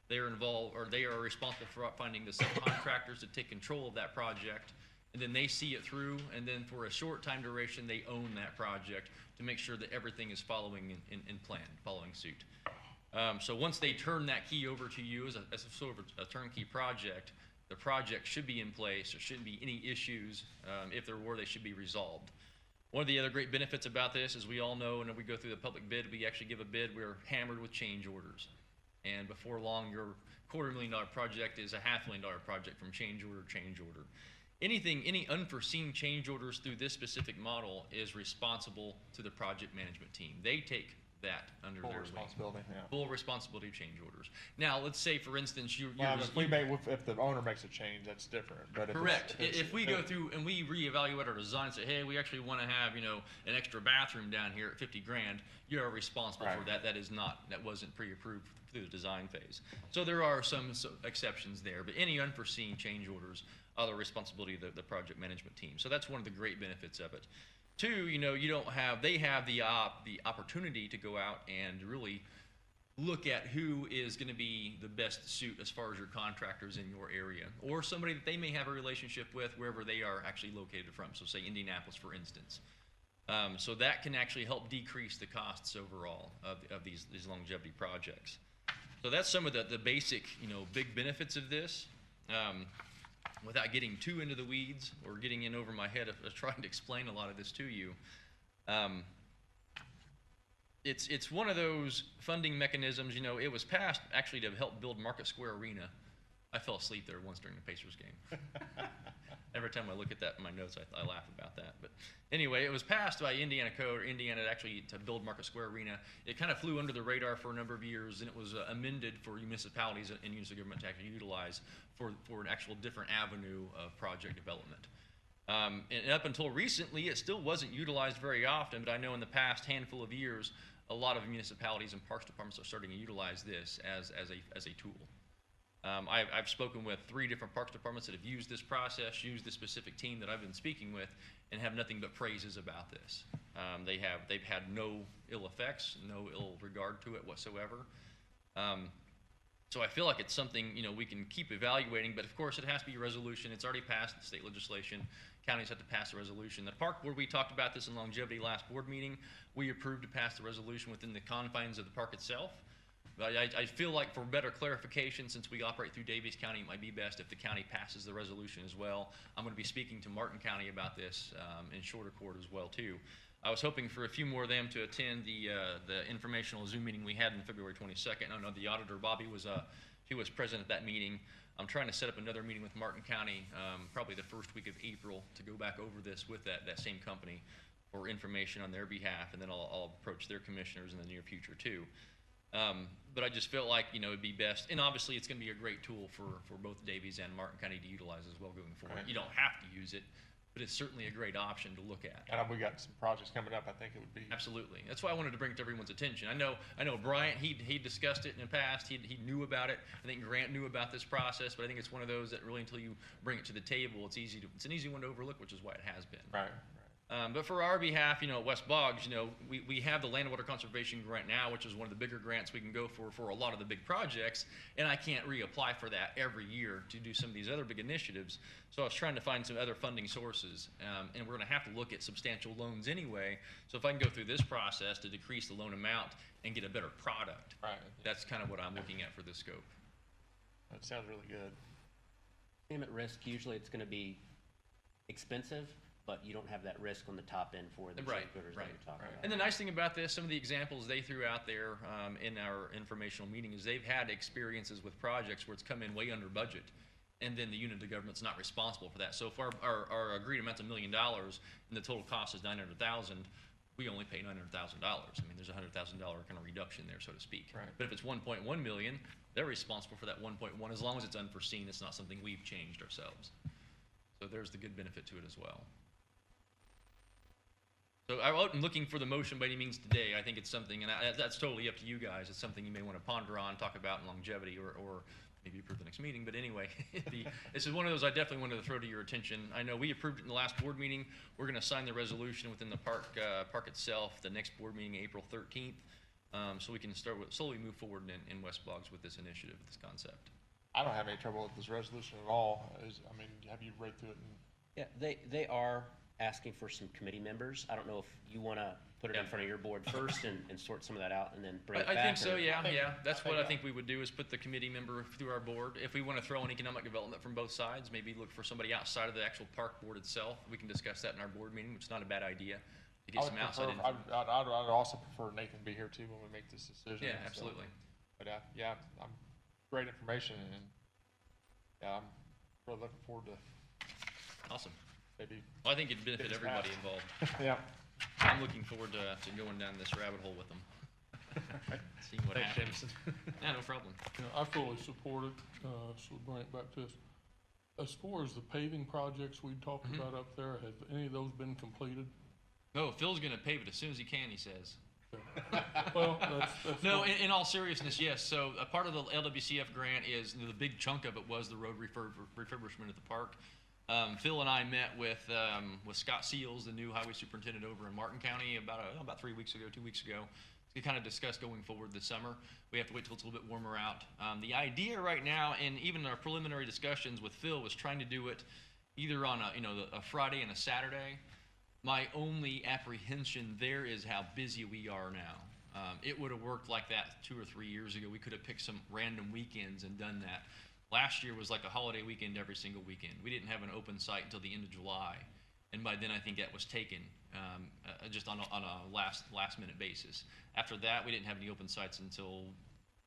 They are involved, or they are responsible for finding the subcontractors to take control of that project, and then they see it through, and then for a short time duration, they own that project to make sure that everything is following in plan, following suit. So once they turn that key over to you as a sort of a turnkey project, the project should be in place. There shouldn't be any issues. If there were, they should be resolved. One of the other great benefits about this, as we all know, and if we go through the public bid, we actually give a bid, we're hammered with change orders. And before long, your $250,000 project is a $500,000 project from change order to change order. Any unforeseen change orders through this specific model is responsible to the project management team. They take that under Full their responsibility, wing. yeah. Full responsibility of change orders. Now, let's say, for instance, Well, if the owner makes a change, that's different. But if correct. it's- If we go through and we reevaluate our design and say, hey, we actually want to have, an extra bathroom down here at $50,000, you're responsible for that. That wasn't pre-approved through the design phase. So there are some exceptions there, but any unforeseen change orders are the responsibility of the project management team. So that's one of the great benefits of it. Two, they have the opportunity to go out and really look at who is going to be the best suit as far as your contractors in your area, or somebody that they may have a relationship with wherever they are actually located from. So say Indianapolis, for instance. So that can actually help decrease the costs overall of these longevity projects. So that's some of the basic, big benefits of this. Without getting too into the weeds or getting in over my head of trying to explain a lot of this to you, it's one of those funding mechanisms. It was passed actually to help build Market Square Arena. I fell asleep there once during the Pacers game. Every time I look at that in my notes, I laugh about that. But anyway, it was passed by Indiana Code, or Indiana actually, to build Market Square Arena. It kind of flew under the radar for a number of years, and it was amended for municipalities and units of government to actually utilize for an actual different avenue of project development. And up until recently, it still wasn't utilized very often, but I know in the past handful of years, a lot of municipalities and parks departments are starting to utilize this as a tool. I've spoken with 3 different parks departments that have used this process, used this specific team that I've been speaking with, and have nothing but praises about this. They've had no ill effects, no ill regard to it whatsoever. So I feel like it's something we can keep evaluating, but of course it has to be a resolution. It's already passed the state legislation. Counties have to pass a resolution. The park board, we talked about this in longevity last board meeting. We approved to pass the resolution within the confines of the park itself. But I feel like for better clarification, since we operate through Daviess County, it might be best if the county passes the resolution as well. I'm going to be speaking to Martin County about this in shorter court as well too. I was hoping for a few more of them to attend the informational Zoom meeting we had on February 22nd. I know the auditor, Bobby, he was present at that meeting. I'm trying to set up another meeting with Martin County, probably the first week of April, to go back over this with that same company for information on their behalf, and then I'll approach their commissioners in the near future too. But I just felt like, it'd be best, and obviously it's gonna be a great tool for both Daviess and Martin County to utilize as well going forward. Right. You don't have to use it, but it's certainly a great option to look at. And we got some projects coming up, I think it would be. Absolutely. That's why I wanted to bring it to everyone's attention. I know Bryant, he discussed it in the past. He knew about it. I think Grant knew about this process, but I think it's one of those that really, until you bring it to the table, it's an easy one to overlook, which is why it has been. Right. But for our behalf, at West Boggs, we have the Land and Water Conservation Grant now, which is one of the bigger grants we can go for a lot of the big projects, and I can't reapply for that every year to do some of these other big initiatives. So I was trying to find some other funding sources, and we're gonna have to look at substantial loans anyway. So if I can go through this process to decrease the loan amount and get a better product, Right. that's kind of what I'm looking at for this scope. That sounds really good. Payment risk, usually it's gonna be expensive, but you don't have that risk on the top end for the Right, shape that right, you're talking about. And the nice thing about this, some of the examples they threw out there in our informational meeting is they've had experiences with projects where it's come in way under budget, and then the unit of government's not responsible for that. So if our agreed amount's $1 million and the total cost is $900,000, we only pay $900,000. I mean, there's a $100,000 kind of reduction there, so to speak. Right. But if it's 1.1 million, they're responsible for that 1.1 as long as it's unforeseen. It's not something we've changed ourselves. So there's the good benefit to it as well. So I wasn't looking for the motion by any means today. I think it's something, and that's totally up to you guys. It's something you may want to ponder on, talk about in longevity, or maybe approve the next meeting. But anyway, this is one of those I definitely wanted to throw to your attention. I know we approved it in the last board meeting. We're going to sign the resolution within the park itself, the next board meeting, April 13th, so we can slowly move forward in West Boggs with this initiative, this concept. I don't have any trouble with this resolution at all. Have you read through it? Yeah, they are asking for some committee members. I don't know if you want to put it in front of your board first and sort some of that out and then bring it back. I think so, or- yeah. That's what I think we would do, is put the committee member through our board. If we want to throw in economic development from both sides, maybe look for somebody outside of the actual park board itself. We can discuss that in our board meeting, which is not a bad idea, to get some outside influence. I'd also prefer Nathan be here too when we make this decision. Yeah, so. absolutely. But great information, and I'm really looking forward to Awesome. maybe. Well, I think it'd benefit It's everybody fast. involved. Yeah. I'm looking forward to going down this rabbit hole with them. Seeing what Thanks, happens. Jameson. Yeah, no problem. I fully support it, so bring it back to us. As far as the paving projects we talked about up there, have any of those been completed? No, Phil's gonna pave it as soon as he can, he says. Well, that's. No, what- in all seriousness, yes. So a part of the LWCF grant is, the big chunk of it was the road refurbishment at the park. Phil and I met with Scott Seals, the new highway superintendent over in Martin County, about 3 weeks ago, 2 weeks ago, to kind of discuss going forward this summer. We have to wait till it's a little bit warmer out. The idea right now, and even our preliminary discussions with Phil, was trying to do it either on a Friday and a Saturday. My only apprehension there is how busy we are now. It would have worked like that 2 or 3 years ago. We could have picked some random weekends and done that. Last year was like a holiday weekend every single weekend. We didn't have an open site until the end of July, and by then I think that was taken just on a last minute basis. After that, we didn't have any open sites until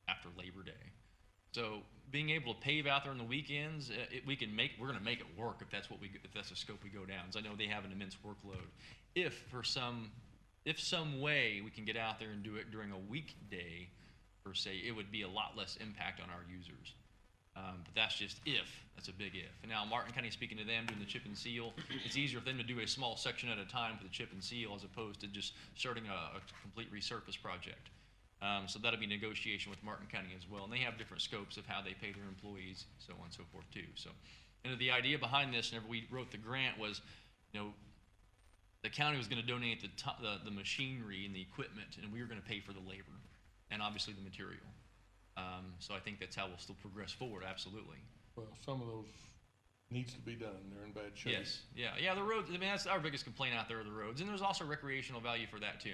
after Labor Day. So being able to pave out there on the weekends, we're going to make it work if that's the scope we go down. So I know they have an immense workload. If some way we can get out there and do it during a weekday per se, it would be a lot less impact on our users. But that's just if. That's a big if. And now Martin County, speaking to them, doing the chip and seal, it's easier for them to do a small section at a time for the chip and seal as opposed to just starting a complete resurface project. So that'll be negotiation with Martin County as well. And they have different scopes of how they pay their employees, so on and so forth too. So, the idea behind this, whenever we wrote the grant, was, the county was going to donate the machinery and the equipment, and we were going to pay for the labor and obviously the material. So I think that's how we'll still progress forward, absolutely. Well, some of those needs to be done. They're in bad shape. Yes, yeah, the roads, that's our biggest complaint out there, are the roads. And there's also recreational value for that too.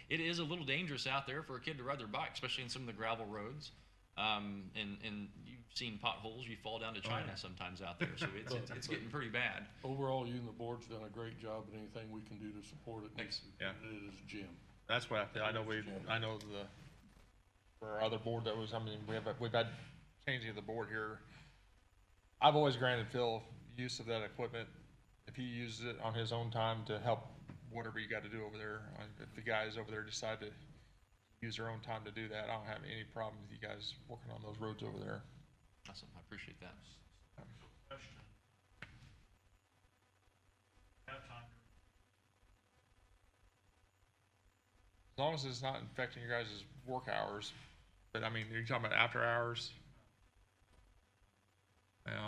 It is a little dangerous out there for a kid to ride their bike, especially in some of the gravel roads. And you've seen potholes, you fall down to China sometimes out there, so it's getting pretty bad. Overall, you and the board's done a great job, and anything we can do to support it. Thanks. Yeah. It is Jim. That's what I feel. I know for our other board that was, I mean, we've had changing of the board here. I've always granted Phil use of that equipment if he uses it on his own time to help whatever you got to do over there. If the guys over there decide to use their own time to do that, I don't have any problem with you guys working on those roads over there. Awesome, I appreciate that. Question. Have time. As long as it's not affecting your guys' work hours, but I mean, you're talking about after hours.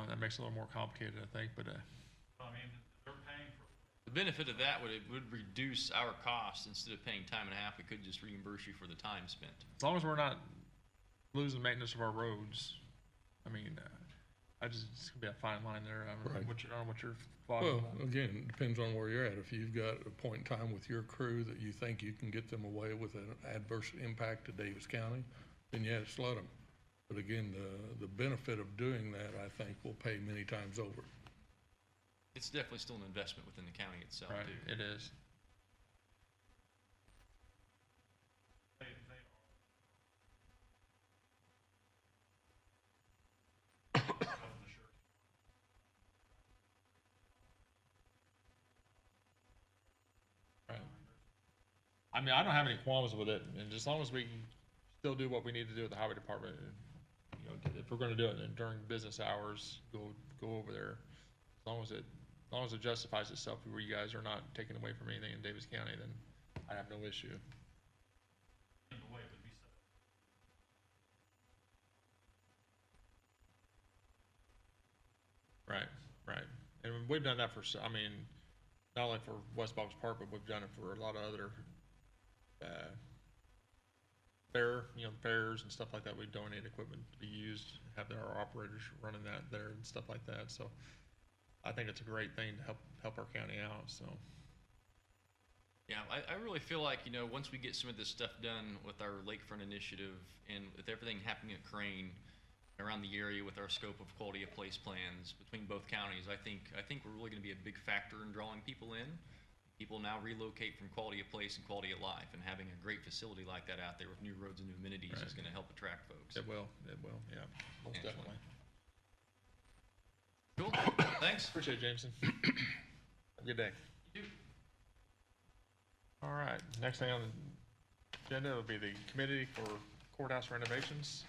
That makes it a little more complicated, I think, but, I mean, they're paying for. The benefit of that would reduce our costs. Instead of paying time and a half, we could just reimburse you for the time spent. as long as we're not losing maintenance of our roads, I mean, it's gonna be a fine line there. I don't know Right. what your thought Well, on that. again, it depends on where you're at. If you've got a point in time with your crew that you think you can get them away with an adverse impact to Davis County, then yeah, just let them. But again, the benefit of doing that, I think, will pay many times over. It's definitely still an investment within the county itself, Right, too. it is. They Right. I mean, I don't have any qualms with it, and as long as we can still do what we need to do with the highway department, and, you know, if we're gonna do it during business hours, go over there. As long as it justifies itself where you guys are not taking away from anything in Davis County, then I have no issue. in the way would be set. Right. And we've done that I mean, not only for West Box Park, but we've done it for a lot of other, fairs and stuff like that. We donate equipment to be used, have our operators running that there and stuff like that. So I think it's a great thing to help our county out, so. Yeah, I really feel like, you know, once we get some of this stuff done with our lakefront initiative and with everything happening at Crane around the area with our scope of quality of place plans between both counties, I think we're really gonna be a big factor in drawing people in. People now relocate from quality of place and quality of life, and having a great facility like that out there with new roads and new amenities is Right. gonna help attract folks. It will, yeah, most Absolutely. definitely. Cool, thanks. Appreciate it, Jameson. Have a good day. You too. All right, next thing on the agenda will be the committee for courthouse renovations.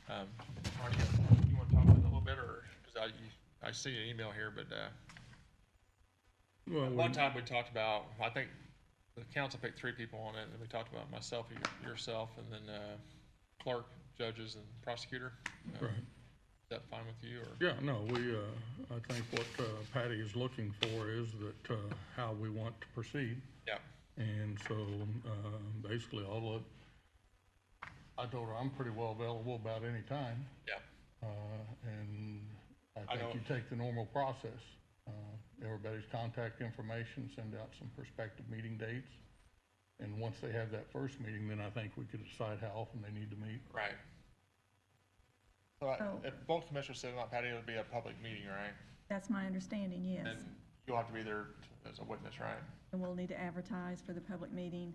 Marty, you want to talk about it a little bit, or, because I see an email here, but, Well, one time we talked about, I think the council picked 3 people on it, and we talked about myself, yourself, and then, clerk, judges, and prosecutor. Right. Is that fine with you, or? Yeah, no, I think what Patty is looking for is that, how we want to proceed. Yeah. And so, basically, I told her I'm pretty well available about any time. Yeah. And I I know- think you take the normal process. Everybody's contact information, send out some prospective meeting dates. And once they have that first meeting, then I think we could decide how often they need to meet. Right. So So- if both commissioners sit on Patty, it'll be a public meeting, right? That's my understanding, yes. And you'll have to be there as a witness, right? And we'll need to advertise for the public meeting.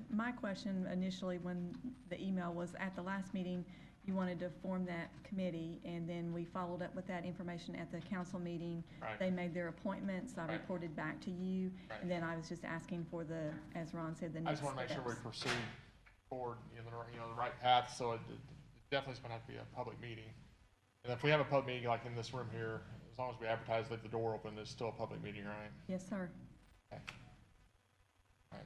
My question initially, when the email was at the last meeting, you wanted to form that committee, and then we followed up with that information at the council meeting. Right. They made their appointments, I Right. reported back to you, Right. and then I was just asking for the, as Ron said, the I next just want to make sure we steps. proceed forward, the right path, so it definitely is going to have to be a public meeting. And if we have a public meeting like in this room here, as long as we advertise, leave the door open, it's still a public meeting, right? Yes, sir. Okay. Right.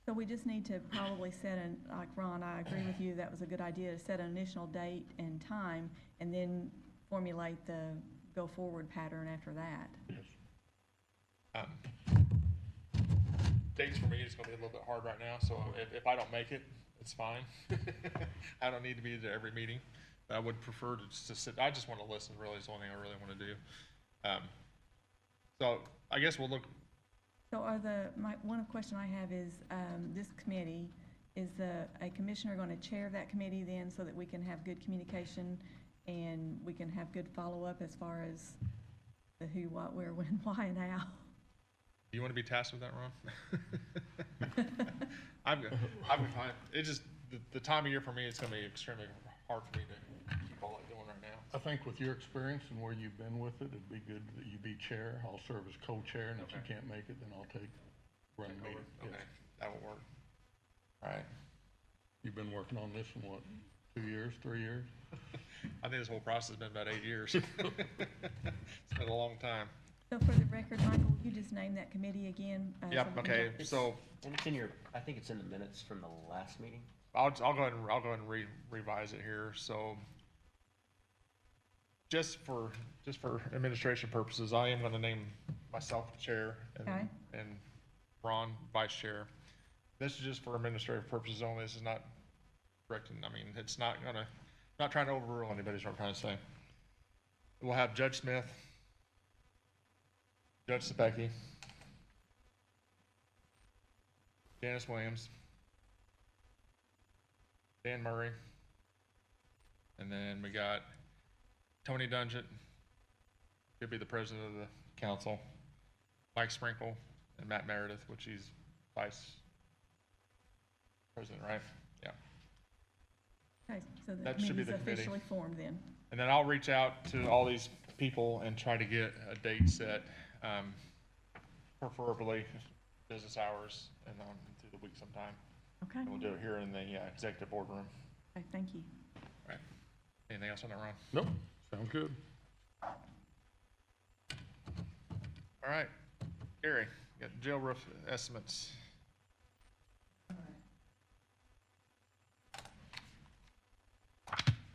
So we just need to probably set like Ron, I agree with you, that was a good idea, to set an initial date and time, and then formulate the go-forward pattern after that. Dates for me is going to be a little bit hard right now, so if I don't make it, it's fine. I don't need to be there every meeting. I would prefer to just sit, I just want to listen, really, is the only thing I really want to do. So I guess we'll look, So one question I have is, this committee, is a commissioner going to chair that committee then so that we can have good communication and we can have good follow-up as far as the who, what, where, when, why, and how? Do you want to be tasked with that, Ron? I'm fine. It just, the time of year for me, it's gonna be extremely hard for me to keep all that going right now. I think with your experience and where you've been with it, it'd be good that you be chair. I'll serve as co-chair, and if you Okay. can't make it, then I'll run the meeting. Yes. Okay, that will work. All right. You've been working on this in what, 2 years, 3 years? I think this whole process has been about 8 years. It's been a long time. So for the record, Michael, will you just name that committee again? So Yep, we can okay, go- so And it's in your, I think it's in the minutes from the last meeting. I'll go ahead and revise it here, so. Just for administration purposes, I am gonna name myself chair Okay. and Ron vice chair. This is just for administrative purposes only, this is not directing, I mean, it's not trying to overrule anybody, is what I'm trying to say. We'll have Judge Smith, Judge Sabecki, Janice Williams, Dan Murray, and then we got Tony Dungett, he'll be the president of the council, Mike Sprinkle, and Matt Meredith, which he's vice president, right? Yeah. Okay, so the That should be committee's the committee. officially formed then. And then I'll reach out to all these people and try to get a date set, preferably business hours and on through the week sometime. Okay, And we'll do it here in the executive boardroom. okay, thank you. Right. Anything else on that, Ron? Nope, sounds good. All right. Gary, you got jail roof estimates.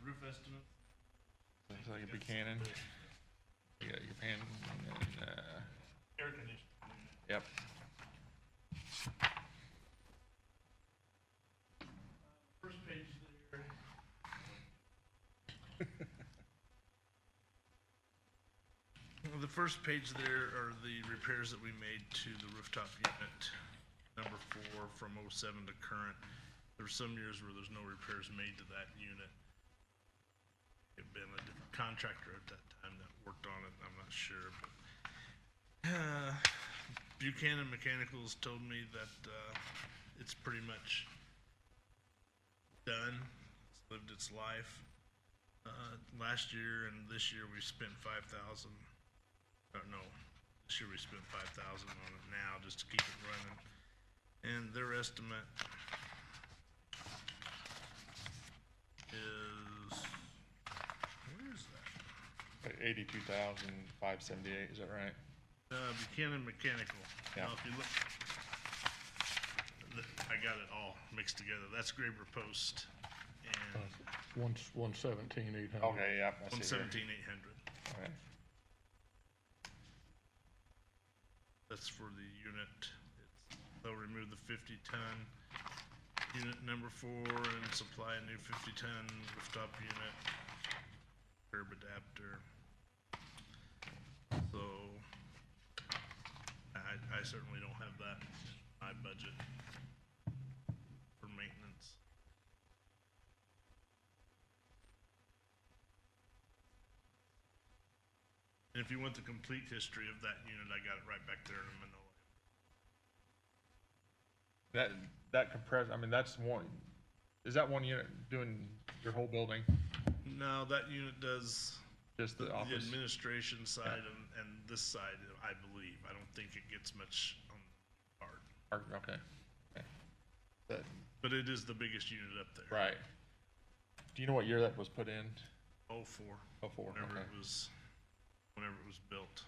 Roof estimate? Looks like a Buchanan. You got your pan, and then, Air conditioning. yep. First page there. The first page there are the repairs that we made to the rooftop unit, number 4 from '07 to current. There were some years where there's no repairs made to that unit. It'd been a different contractor at that time that worked on it, I'm not sure, but Buchanan Mechanicals told me that it's pretty much done. It's lived its life. Last year and this year we spent 5,000. No, this year we spent 5,000 on it now just to keep it running. And their estimate is, where is that? 82,578, is that right? Buchanan Mechanical. Yeah. Now, if you look, I got it all mixed together. That's Graber Post and 117,800. Okay, yeah, I see here. 117,800. Okay. That's for the unit. They'll remove the 50-ton unit number 4 and supply a new 50-ton rooftop unit, curb adapter. So I certainly don't have that in my budget for maintenance. And if you want the complete history of that unit, I got it right back there in Manila. That compressor, I mean, that's one, is that one unit doing your whole building? No, that unit does Just the the office? administration side and this side, I believe. I don't think it gets much on the part. Okay. Okay. That- But it is the biggest unit up there. Right. Do you know what year that was put in? 04, 04, whenever okay. whenever it was built.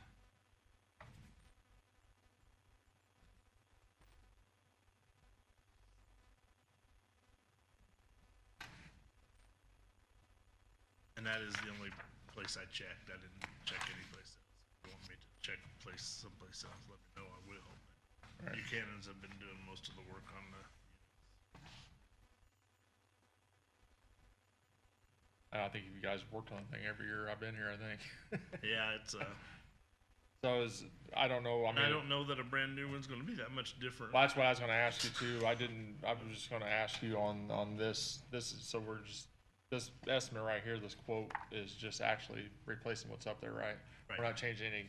And that is the only place I checked. I didn't check any place else. If you want me to check someplace else, let me know, I will. Right. Buchanan's have been doing most of the work on the I don't think you guys worked on anything every year I've been here, I think. yeah, it's So So I don't know, I And I mean, don't know that a brand new one's gonna be that much different. well, that's what I was gonna ask you too. I was just gonna ask you on this, so this estimate right here, this quote is just actually replacing what's up there, right? Right. We're not changing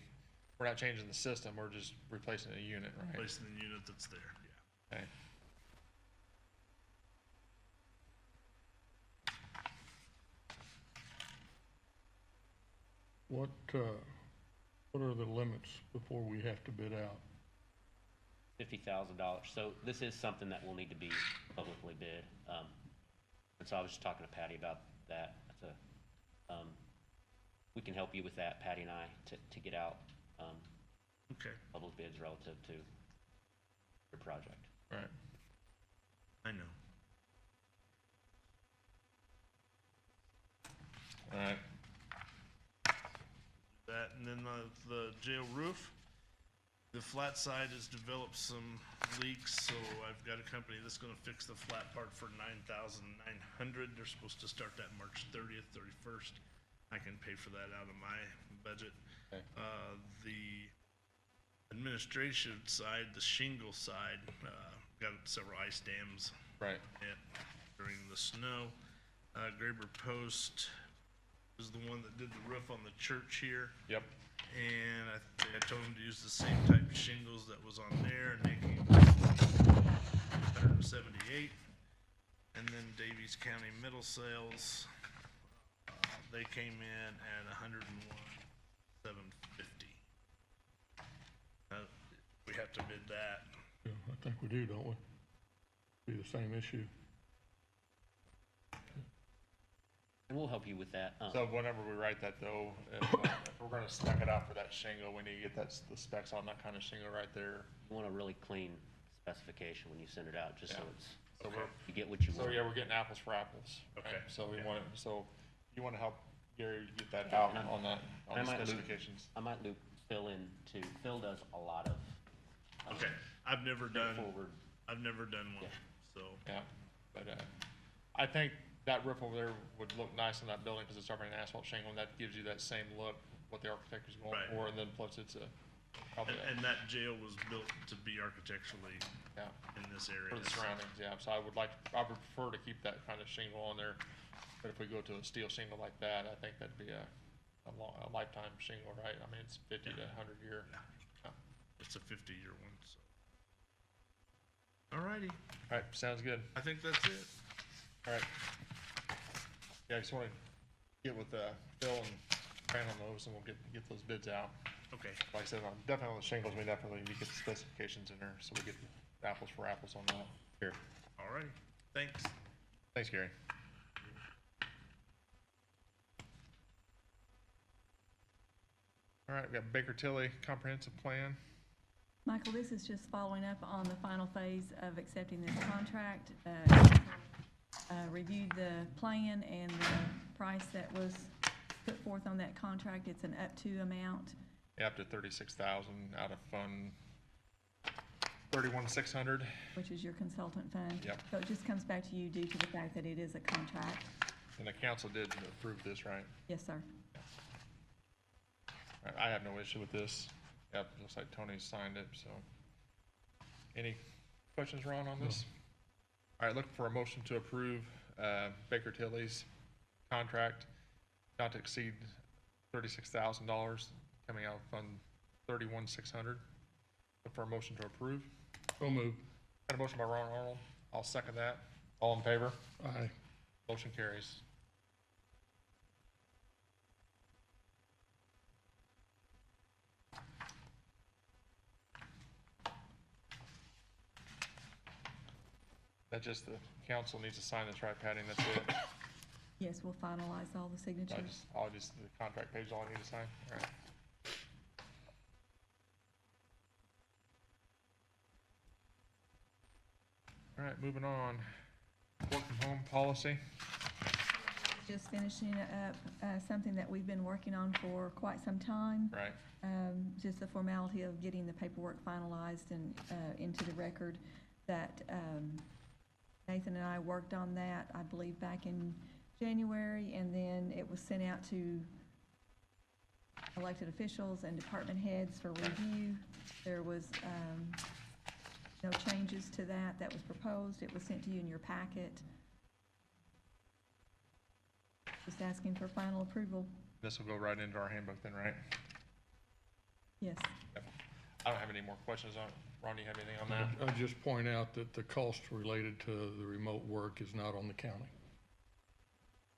the system, we're just replacing a unit, right? Replacing the unit that's there, yeah. Okay. What are the limits before we have to bid out? $50,000. So this is something that will need to be publicly bid. And so I was just talking to Patty about that. That's we can help you with that, Patty and I, to get out Okay, public bids relative to your project. Right. I know. All right. That, and then the jail roof, the flat side has developed some leaks, so I've got a company that's gonna fix the flat part for $9,900. They're supposed to start that March 30th, 31st. I can pay for that out of my budget. Okay. The administration side, the shingle side, got several ice dams Right. hit during the snow. Graber Post is the one that did the roof on the church here. Yep. And I told them to use the same type of shingles that was on there, and they came 178. And then Daviess County Middle Sales, they came in at 101,750. We have to bid that. Yeah, I think we do, don't we? Be the same issue. And we'll help you with that. So whenever we write that though, if we're gonna spec it out for that shingle, we need to get the specs on that kind of shingle right there. You want a really clean specification when you send it out, just so Yeah. it's, So you get what you So want. yeah, we're getting apples for apples. right? Okay. So we Yeah. want it, so you wanna help Gary get that out And on that, I on the might loop- specifications. I might loop Phil in too. Phil does a lot of Okay, I've never done forward. one, Yeah. so. Yeah, but, I think that roof over there would look nice on that building, cause it's already an asphalt shingle, and that gives you that same look, what the architect is going Right. for, and then plus it's probably, And that jail was built to be architecturally yeah. in this area. For the surroundings, yeah, so I would prefer to keep that kind of shingle on there, but if we go to a steel shingle like that, I think that'd be a lifetime shingle, right? I mean, it's 50 to 100 year. Yeah. Yeah. It's a 50-year one, so. Alrighty, Alright, sounds good, I think that's it. alright. Yeah, I just wanna get with, Phil and Fran on those, and we'll get those bids out. Okay, Like I said, definitely on the shingles, we definitely need to get the specifications in there, so we get apples for apples on that. Here. alrighty, thanks. Thanks, Gary. All right, we got Baker Tilly Comprehensive Plan. Michael, this is just following up on the final phase of accepting this contract. Reviewed the plan and the price that was put forth on that contract. It's an up to amount. Yeah, up to 36,000 out of fund 31,600. Which is your consultant fund. Yep. So it just comes back to you due to the fact that it is a contract. And the council did approve this, right? Yes, sir. I have no issue with this. Yep, looks like Tony signed it, so. Any questions, Ron, on this? All right, looking for a motion to approve Baker Tilly's contract not to exceed $36,000 coming out of Fund 31,600. Look for a motion to approve. So move. Got a motion by Ron Arnold. I'll second that. All in favor? Aye. Motion carries. That just, the council needs to sign this, right, Patty, and that's it? Yes, we'll finalize all the signatures. The contract page is all I need to sign, all right. All right, moving on. Work from home policy. Just finishing up something that we've been working on for quite some time. Right. Just the formality of getting the paperwork finalized and into the record. That Nathan and I worked on that, I believe, back in January, and then it was sent out to elected officials and department heads for review. There was no changes to that. That was proposed. It was sent to you in your packet. Just asking for final approval. This will go right into our handbook then, right? Yes. Yep. I don't have any more questions on, Ron, do you have anything on that? I'd just point out that the cost related to the remote work is not on the county.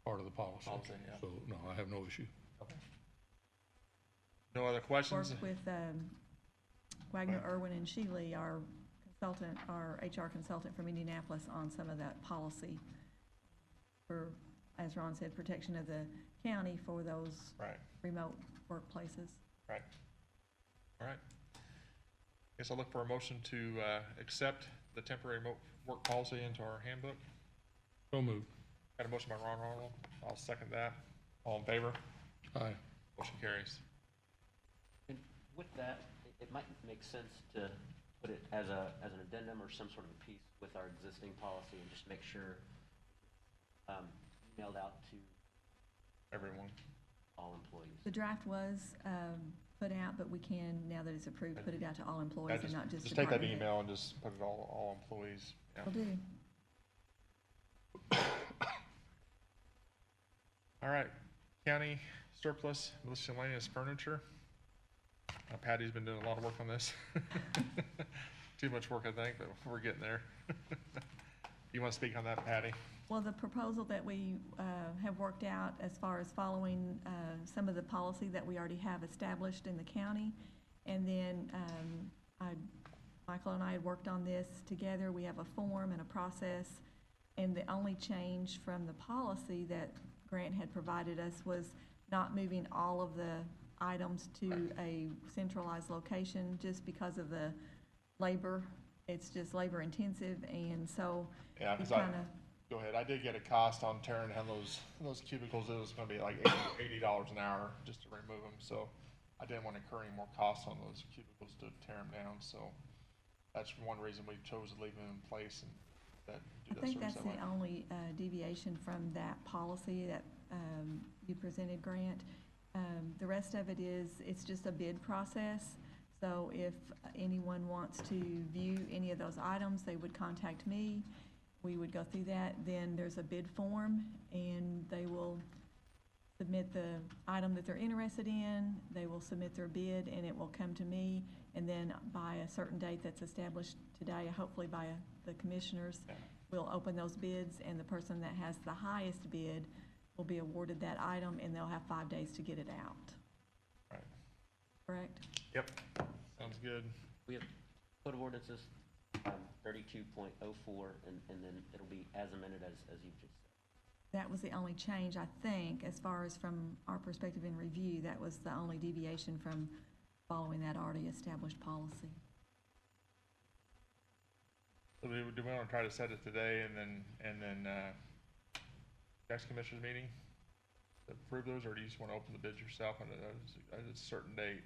Part of the policy. Policy, yeah. So, no, I have no issue. Okay. No other questions? Worked with Wagner, Irwin, and Shealy, our consultant, our HR consultant from Indianapolis, on some of that policy for, as Ron said, protection of the county for those Right, remote workplaces. right. All right. Guess I'll look for a motion to accept the temporary remote work policy into our handbook. So moved. Got a motion by Ron Arnold. I'll second that. All in favor? Aye. Motion carries. And with that, it might make sense to put it as an addendum or some sort of a piece with our existing policy and just make sure emailed out to Everyone. all employees. The draft was put out, but we can, now that it's approved, put it out to all employees and not just Just take that department heads. email and just put it all employees. Yeah. Will do. All right, county surplus miscellaneous furniture. Patty's been doing a lot of work on this. Too much work, I think, but we're getting there. You want to speak on that, Patty? Well, the proposal that we have worked out as far as following some of the policy that we already have established in the county, and then Michael and I had worked on this together. We have a form and a process, and the only change from the policy that Grant had provided us was not moving all of the items to a centralized location just because of the labor. It's just labor intensive, and so Yeah, we 'cause kind of, go ahead. I did get a cost on tearing down those cubicles. It was gonna be like $80 an hour just to remove them, so I didn't want to incur any more costs on those cubicles to tear them down, so that's one reason we chose to leave them in place and do I that think service that's that way. the only deviation from that policy that you presented, Grant. The rest of it is, it's just a bid process. So if anyone wants to view any of those items, they would contact me. We would go through that. Then there's a bid form, and they will submit the item that they're interested in. They will submit their bid, and it will come to me. And then by a certain date that's established today, hopefully by the commissioners, Yeah. we'll open those bids, and the person that has the highest bid will be awarded that item, and they'll have 5 days to get it out. Right. Correct? Yep, sounds good. We have code of ordinances 32.04, and then it'll be as amended as you've just said. That was the only change, I think, as far as from our perspective in review. That was the only deviation from following that already established policy. So do we want to try to set it today and then next commissioners meeting to approve those, or do you just want to open the bids yourself at a certain date?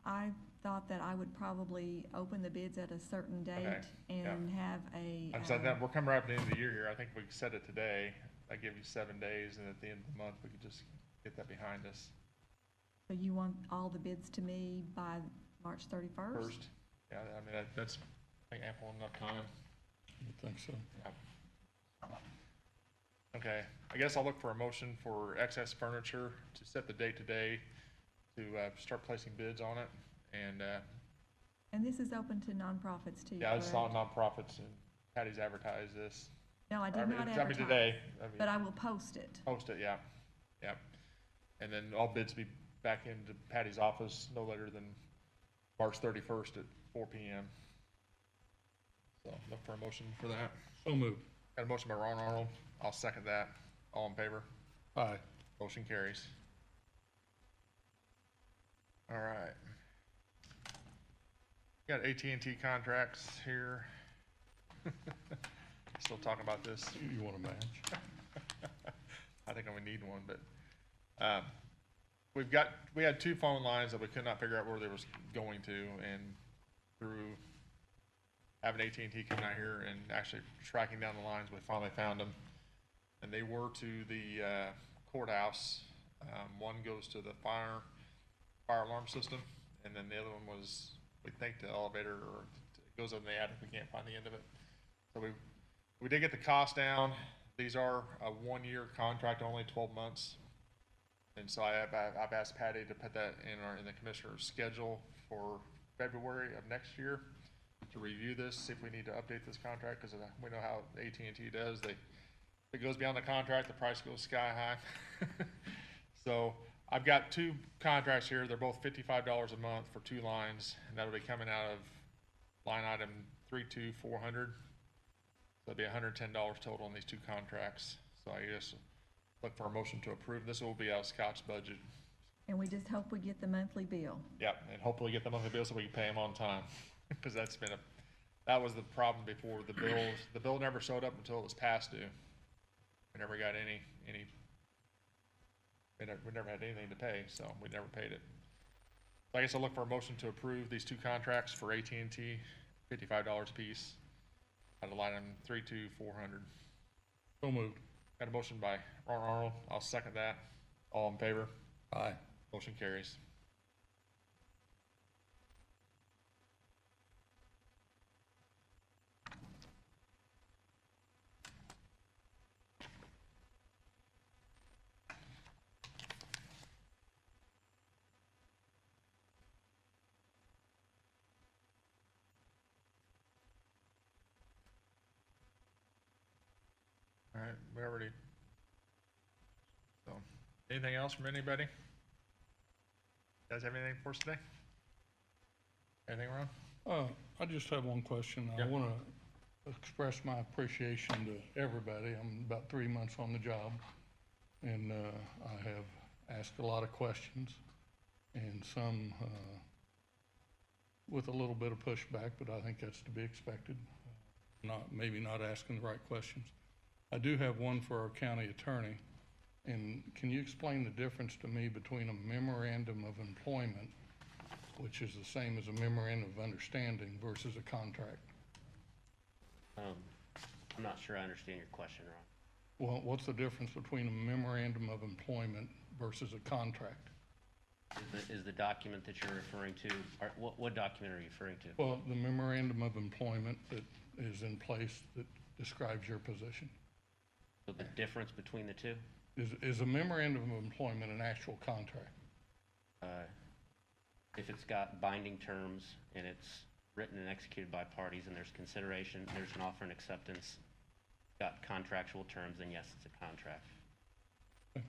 I thought that I would probably open the bids at a certain date Okay, yeah. and have a, I'm saying that we're coming right up to the end of the year here. I think we could set it today. I give you 7 days, and at the end of the month, we could just get that behind us. so you want all the bids to me by March 31st? First, yeah, I mean, that's, I think, ample enough time. I think so. Okay, I guess I'll look for a motion for excess furniture to set the date today to start placing bids on it. And this is open to nonprofits too, Yeah, I just saw correct? nonprofits, and Patty's advertised this. No, I I did mean, not I mean, advertise. today. But I will post it. Post it, yeah, yeah. And then all bids be back into Patty's office no later than March 31st at 4 PM. So look for a motion for that. So moved. Got a motion by Ron Arnold. I'll second that. All in favor? Aye. Motion carries. All right. Got AT&T contracts here. Still talking about this. You want a match? I think I would need one, but we had 2 phone lines that we could not figure out where they was going to, and through having AT&T come out here and actually tracking down the lines, we finally found them, and they were to the courthouse One goes to the fire alarm system, and then the other one was, we think, the elevator, or it goes in the attic, we can't find the end of it. So we did get the cost down. These are a 1-year contract, only 12 months. And so I've asked Patty to put that in the commissioner's schedule for February of next year to review this, see if we need to update this contract, because we know how AT&T does. If it goes beyond the contract, the price goes sky high. So I've got 2 contracts here. They're both $55 a month for 2 lines, and that'll be coming out of line item 32400. So it'll be $110 total on these 2 contracts. So I guess look for a motion to approve. This will be out of Scott's budget. And we just hope we get the monthly bill. Yep, and hopefully get the monthly bill so we can pay them on time, because that was the problem before. The bill never showed up until it was past due. We never got we never had anything to pay, so we never paid it. So I guess I'll look for a motion to approve these 2 contracts for AT&T, $55 a piece, out of line item 32400. So moved. Got a motion by Ron Arnold. I'll second that. All in favor? Aye. Motion carries. All right, we already. So, anything else from anybody? You guys have anything for us today? Anything, Ron? I just have one question. I Yeah. want to express my appreciation to everybody. I'm about 3 months on the job, and I have asked a lot of questions, and some with a little bit of pushback, but I think that's to be expected. Maybe not asking the right questions. I do have one for our county attorney, and can you explain the difference to me between a memorandum of employment, which is the same as a memorandum of understanding, versus a contract? I'm not sure I understand your question, Ron. Well, what's the difference between a memorandum of employment versus a contract? Is the document that you're referring to, or what document are you referring to? Well, the memorandum of employment that is in place that describes your position. So the difference between the two? Is a memorandum of employment an actual contract? If it's got binding terms and it's written and executed by parties and there's consideration, there's an offer and acceptance, got contractual terms, then yes, it's a contract. All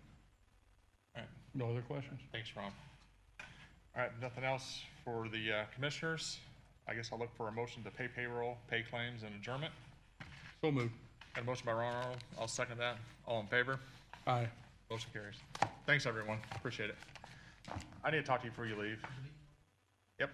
right. No other questions? Thanks, Ron. All right, nothing else for the commissioners. I guess I'll look for a motion to pay payroll, pay claims, and adjournment. So moved. Got a motion by Ron Arnold. I'll second that. All in favor? Aye. Motion carries. Thanks, everyone. Appreciate it. I need to talk to you before you leave. Yep.